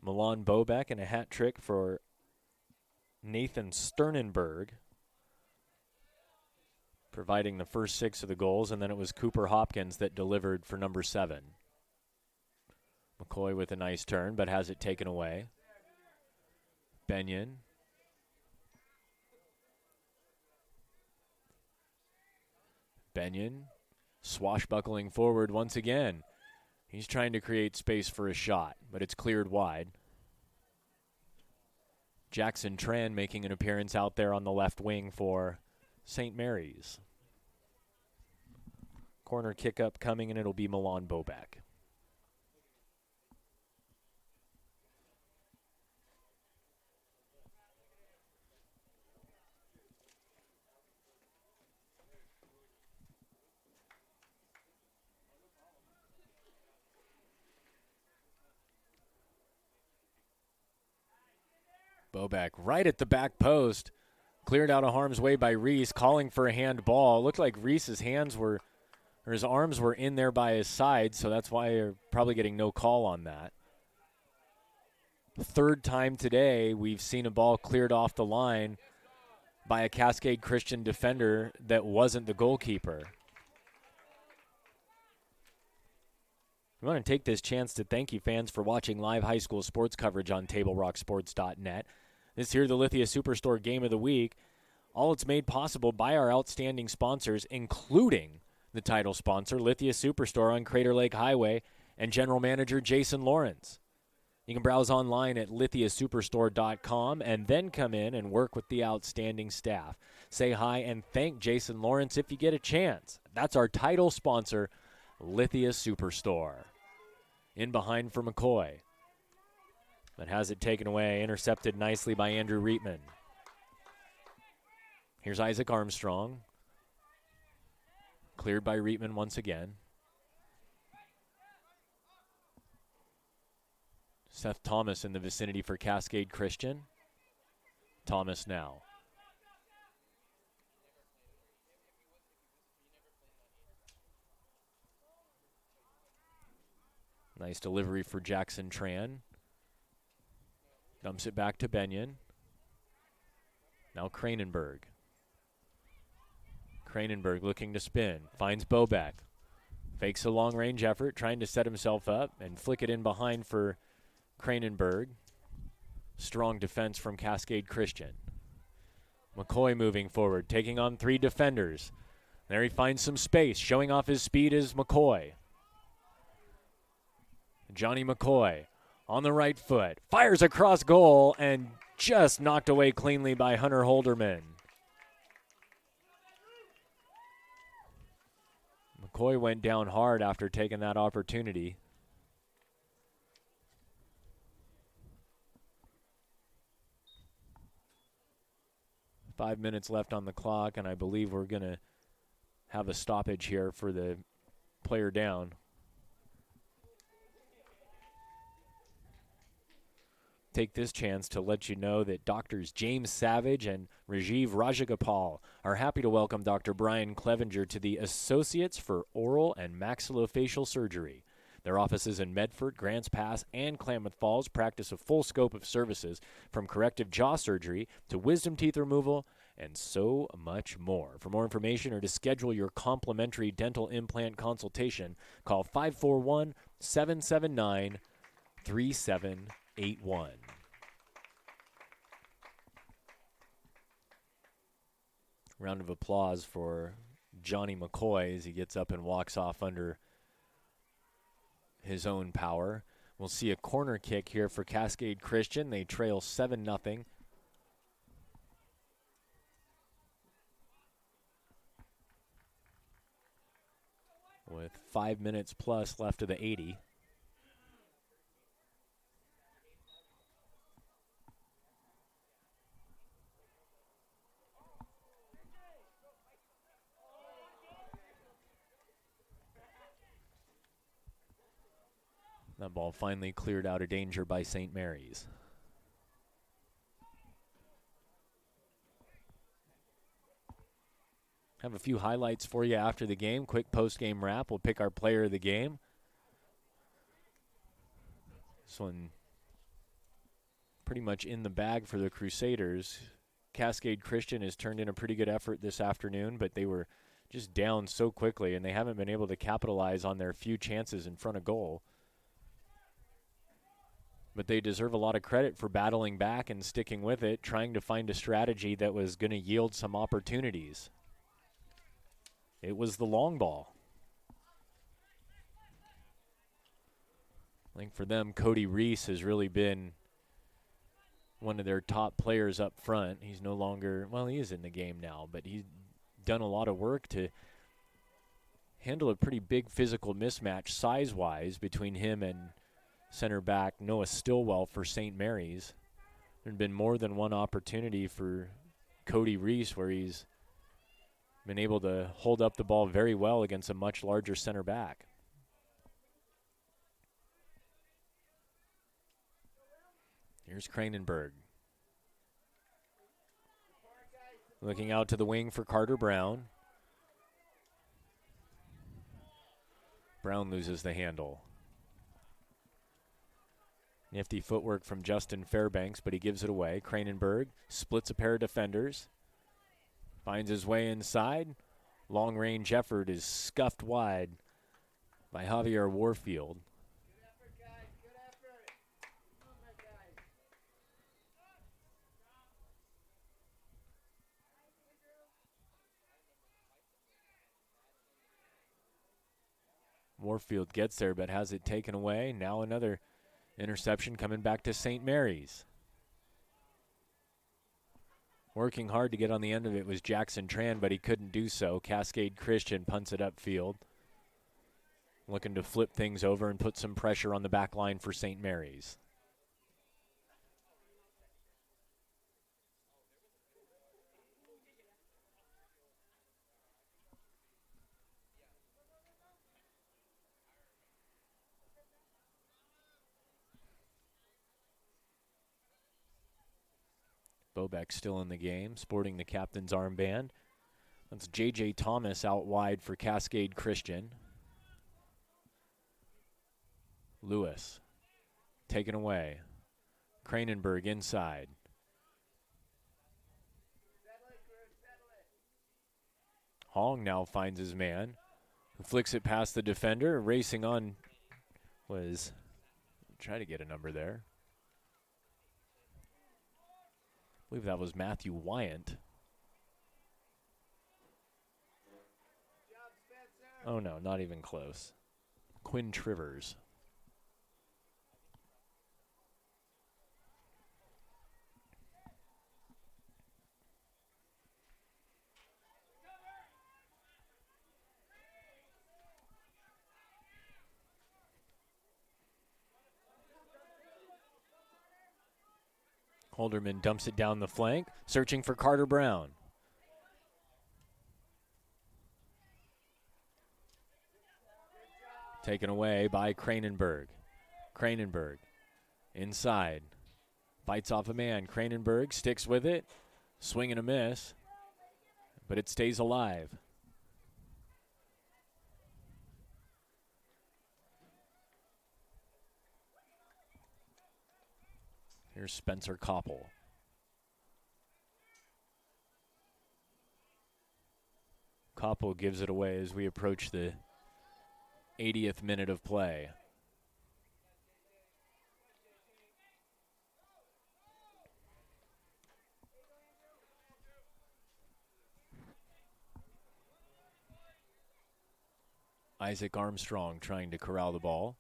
Milan Bobek and a hat trick for Nathan Sternenberg, providing the first 6 of the goals, and then it was Cooper Hopkins that delivered for number 7. McCoy with a nice turn, but has it taken away. Benyon. Benyon swashbuckling forward once again. He's trying to create space for a shot, but it's cleared wide. Jackson Tran making an appearance out there on the left wing for St. Mary's. Corner kick up coming, and it'll be Milan Bobek. Bobek right at the back post. Cleared out of harm's way by Reese, calling for a handball. Looked like Reese's hands were, or his arms were in there by his side, so that's why you're probably getting no call on that. Third time today we've seen a ball cleared off the line by a Cascade Christian defender that wasn't the goalkeeper. We want to take this chance to thank you fans for watching live high school sports coverage on TableRockSports.net. This here, the Lithia Superstore Game of the Week. All it's made possible by our outstanding sponsors, including the title sponsor, Lithia Superstore on Crater Lake Highway, and General Manager Jason Lawrence. You can browse online at lithiasuperstore.com and then come in and work with the outstanding staff. Say hi and thank Jason Lawrence if you get a chance. That's our title sponsor, Lithia Superstore. In behind for McCoy. But has it taken away, intercepted nicely by Andrew Reitman. Here's Isaac Armstrong. Cleared by Reitman once again. Seth Thomas in the vicinity for Cascade Christian. Thomas now. Nice delivery for Jackson Tran. Dumps it back to Benyon. Now Kranenberg. Kranenberg looking to spin. Finds Bobek. Fakes a long-range effort, trying to set himself up and flick it in behind for Kranenberg. Strong defense from Cascade Christian. McCoy moving forward, taking on 3 defenders. There he finds some space. Showing off his speed is McCoy. Johnny McCoy on the right foot. Fires across goal and just knocked away cleanly by Hunter Holderman. McCoy went down hard after taking that opportunity. Five minutes left on the clock, and I believe we're going to have a stoppage here for the player down. Take this chance to let you know that Doctors James Savage and Rajiv Rajagopal are happy to welcome Dr. Brian Clevenger to the Associates for Oral and Maxillofacial Surgery. Their offices in Medford, Grants Pass, and Klamath Falls practice a full scope of services from corrective jaw surgery to wisdom teeth removal and so much more. For more information or to schedule your complimentary dental implant consultation, call 541-779-3781. Round of applause for Johnny McCoy as he gets up and walks off under his own power. We'll see a corner kick here for Cascade Christian. They trail 7-0. With 5 minutes plus left of the 80. That ball finally cleared out of danger by St. Mary's. Have a few highlights for you after the game. Quick post-game wrap. We'll pick our player of the game. This one pretty much in the bag for the Crusaders. Cascade Christian has turned in a pretty good effort this afternoon, but they were just down so quickly, and they haven't been able to capitalize on their few chances in front of goal. But they deserve a lot of credit for battling back and sticking with it, trying to find a strategy that was going to yield some opportunities. It was the long ball. I think for them, Cody Reese has really been one of their top players up front. He's no longer, well, he is in the game now, but he's done a lot of work to handle a pretty big physical mismatch size-wise between him and center back Noah Stillwell for St. Mary's. There had been more than one opportunity for Cody Reese where he's been able to hold up the ball very well against a much larger center back. Here's Kranenberg. Looking out to the wing for Carter Brown. Brown loses the handle. Nifty footwork from Justin Fairbanks, but he gives it away. Kranenberg splits a pair of defenders. Finds his way inside. Long-range effort is scuffed wide by Javier Warfield. Warfield gets there but has it taken away. Now another interception coming back to St. Mary's. Working hard to get on the end of it was Jackson Tran, but he couldn't do so. Cascade Christian punts it upfield. Looking to flip things over and put some pressure on the back line for St. Mary's. Bobeck still in the game, sporting the captain's armband. That's J.J. Thomas out wide for Cascade Christian. Lewis taken away. Kranenberg inside. Hong now finds his man, who flicks it past the defender. Racing on was, try to get a number there. I believe that was Matthew Wyant. Oh no, not even close. Quinn Trivers. Holderman dumps it down the flank, searching for Carter Brown. Taken away by Kranenberg. Kranenberg inside. Bites off a man. Kranenberg sticks with it. Swing and a miss. But it stays alive. Here's Spencer Koppel. Koppel gives it away as we approach the 80th minute of play. Isaac Armstrong trying to corral the ball.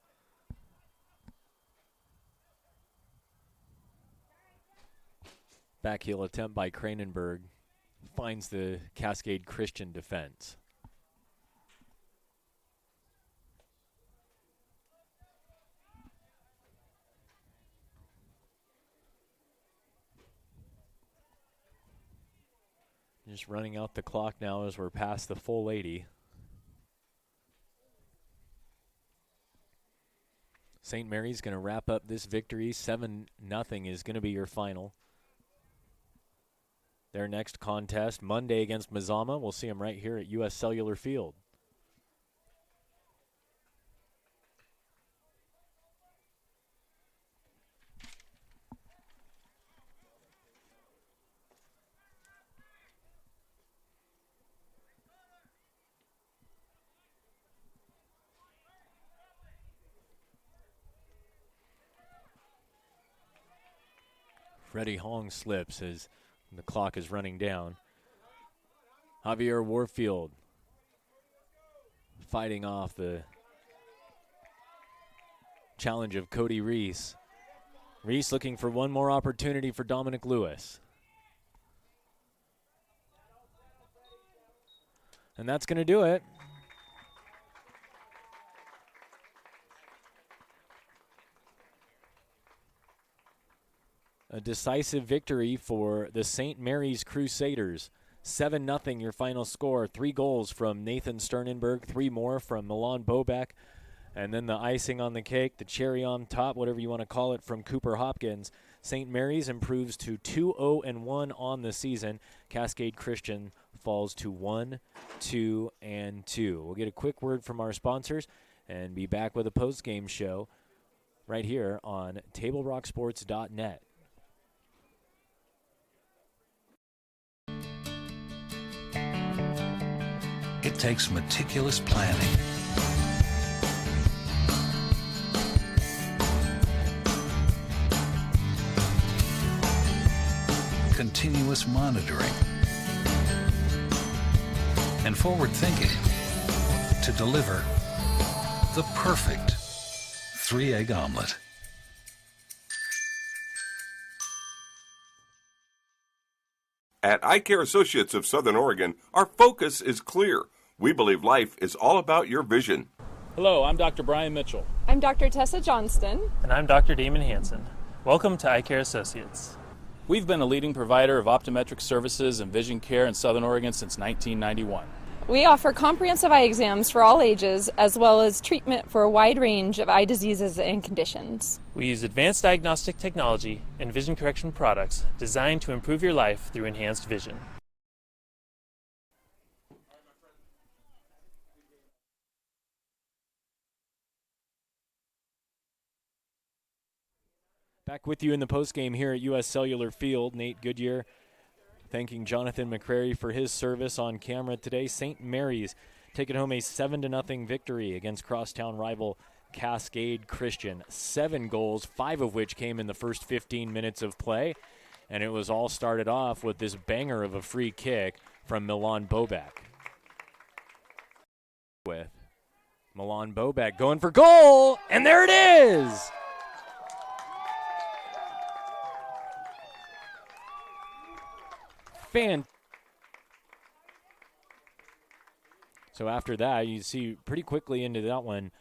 Backheel attempt by Kranenberg finds the Cascade Christian defense. Just running out the clock now as we're past the full 80. St. Mary's going to wrap up this victory. 7-0 is going to be your final. Their next contest, Monday against Mazama. We'll see them right here at U.S. Cellular Field. Freddie Hong slips as the clock is running down. Javier Warfield fighting off the challenge of Cody Reese. Reese looking for one more opportunity for Dominic Lewis. And that's going to do it. A decisive victory for the St. Mary's Crusaders. 7-0 your final score. 3 goals from Nathan Sternenberg, 3 more from Milan Bobeck, and then the icing on the cake, the cherry on top, whatever you want to call it, from Cooper Hopkins. St. Mary's improves to 2-0-1 on the season. Cascade Christian falls to 1-2-2. We'll get a quick word from our sponsors and be back with a post-game show right here on TableRockSports.net. It takes meticulous planning, continuous monitoring, and forward thinking to deliver the perfect 3-egg omelet. At Eye Care Associates of Southern Oregon, our focus is clear. We believe life is all about your vision. Hello, I'm Dr. Brian Mitchell. I'm Dr. Tessa Johnston. And I'm Dr. Damon Hansen. Welcome to Eye Care Associates. We've been a leading provider of optometric services and vision care in Southern Oregon since 1991. We offer comprehensive eye exams for all ages, as well as treatment for a wide range of eye diseases and conditions. We use advanced diagnostic technology and vision correction products designed to improve your life through enhanced vision. Back with you in the postgame here at U.S. Cellular Field. Nate Goodyear thanking Jonathan McCrary for his service on camera today. St. Mary's taking home a 7-0 victory against crosstown rival Cascade Christian. 7 goals, 5 of which came in the first 15 minutes of play. And it was all started off with this banger of a free kick from Milan Bobek. With Milan Bobek going for goal, and there it is! So after that, you see pretty quickly into that one,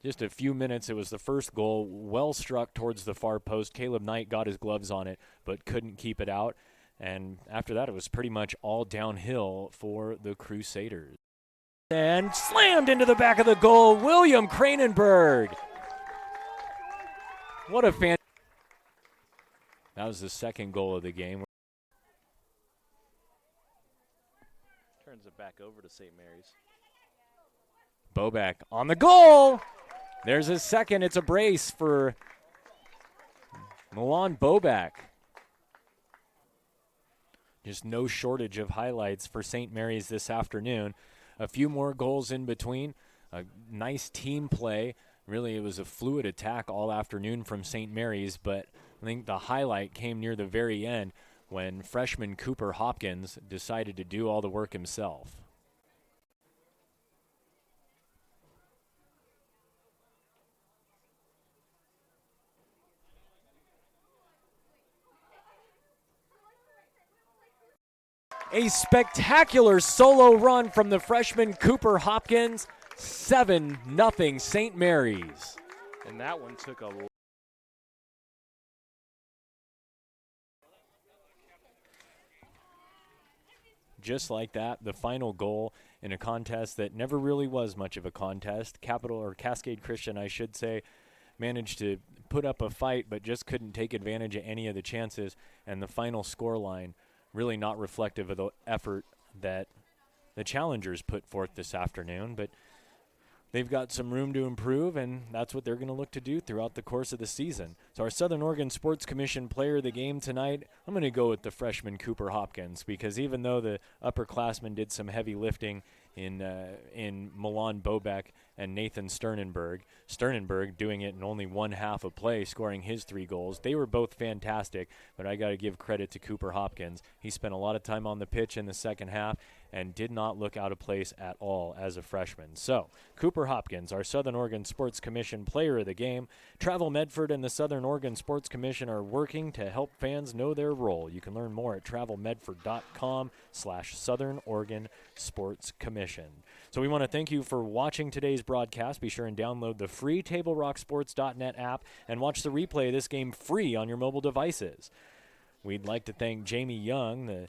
just a few minutes, it was the first goal, well struck towards the far post. Caleb Knight got his gloves on it, but couldn't keep it out. And after that, it was pretty much all downhill for the Crusaders. And slammed into the back of the goal, William Kranenberg. What a fan. That was the second goal of the game. Turns it back over to St. Mary's. Bobek on the goal. There's his second. It's a brace for Milan Bobek. Just no shortage of highlights for St. Mary's this afternoon. A few more goals in between. A nice team play. Really, it was a fluid attack all afternoon from St. Mary's, but I think the highlight came near the very end when freshman Cooper Hopkins decided to do all the work himself. A spectacular solo run from the freshman Cooper Hopkins. 7-0 St. Mary's. And that one took a just like that, the final goal in a contest that never really was much of a contest. Cascade Christian, I should say, managed to put up a fight but just couldn't take advantage of any of the chances. And the final score line really not reflective of the effort that the challengers put forth this afternoon. But they've got some room to improve, and that's what they're going to look to do throughout the course of the season. So our Southern Oregon Sports Commission player of the game tonight, I'm going to go with the freshman Cooper Hopkins, because even though the upperclassmen did some heavy lifting in Milan Bobek and Nathan Sternenberg doing it in only one half of play, scoring his 3 goals. They were both fantastic, but I got to give credit to Cooper Hopkins. He spent a lot of time on the pitch in the second half and did not look out of place at all as a freshman. So, Cooper Hopkins, our Southern Oregon Sports Commission player of the game. Travel Medford and the Southern Oregon Sports Commission are working to help fans know their role. You can learn more at travelmedford.com/Southern Oregon Sports Commission. So we want to thank you for watching today's broadcast. Be sure and download the free TableRockSports.net app and watch the replay of this game free on your mobile devices. We'd like to thank Jamie Young, the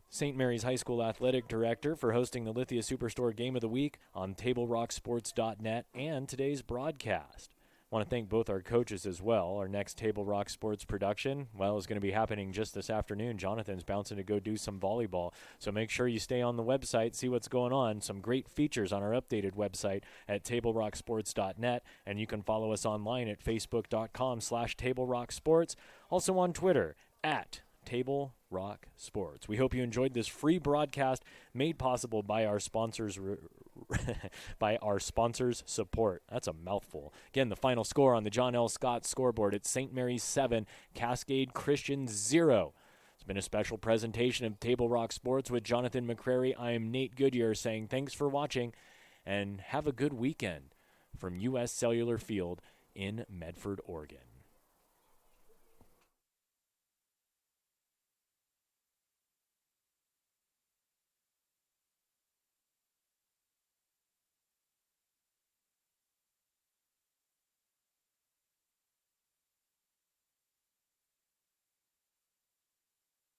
St. Mary's High School Athletic Director, for hosting the Lithia Superstore Game of the Week on TableRockSports.net and today's broadcast. I want to thank both our coaches as well. Our next Table Rock Sports production, is going to be happening just this afternoon. Jonathan's bouncing to go do some volleyball. So make sure you stay on the website, see what's going on. Some great features on our updated website at TableRockSports.net. And you can follow us online at Facebook.com/TableRockSports. Also on Twitter at Table Rock Sports. We hope you enjoyed this free broadcast made possible by our sponsors' support. That's a mouthful. Again, the final score on the John L. Scott scoreboard at St. Mary's 7, Cascade Christian 0. It's been a special presentation of Table Rock Sports with Jonathan McCrary. I am Nate Goodyear saying thanks for watching and have a good weekend. from U.S. Cellular Field in Medford, Oregon.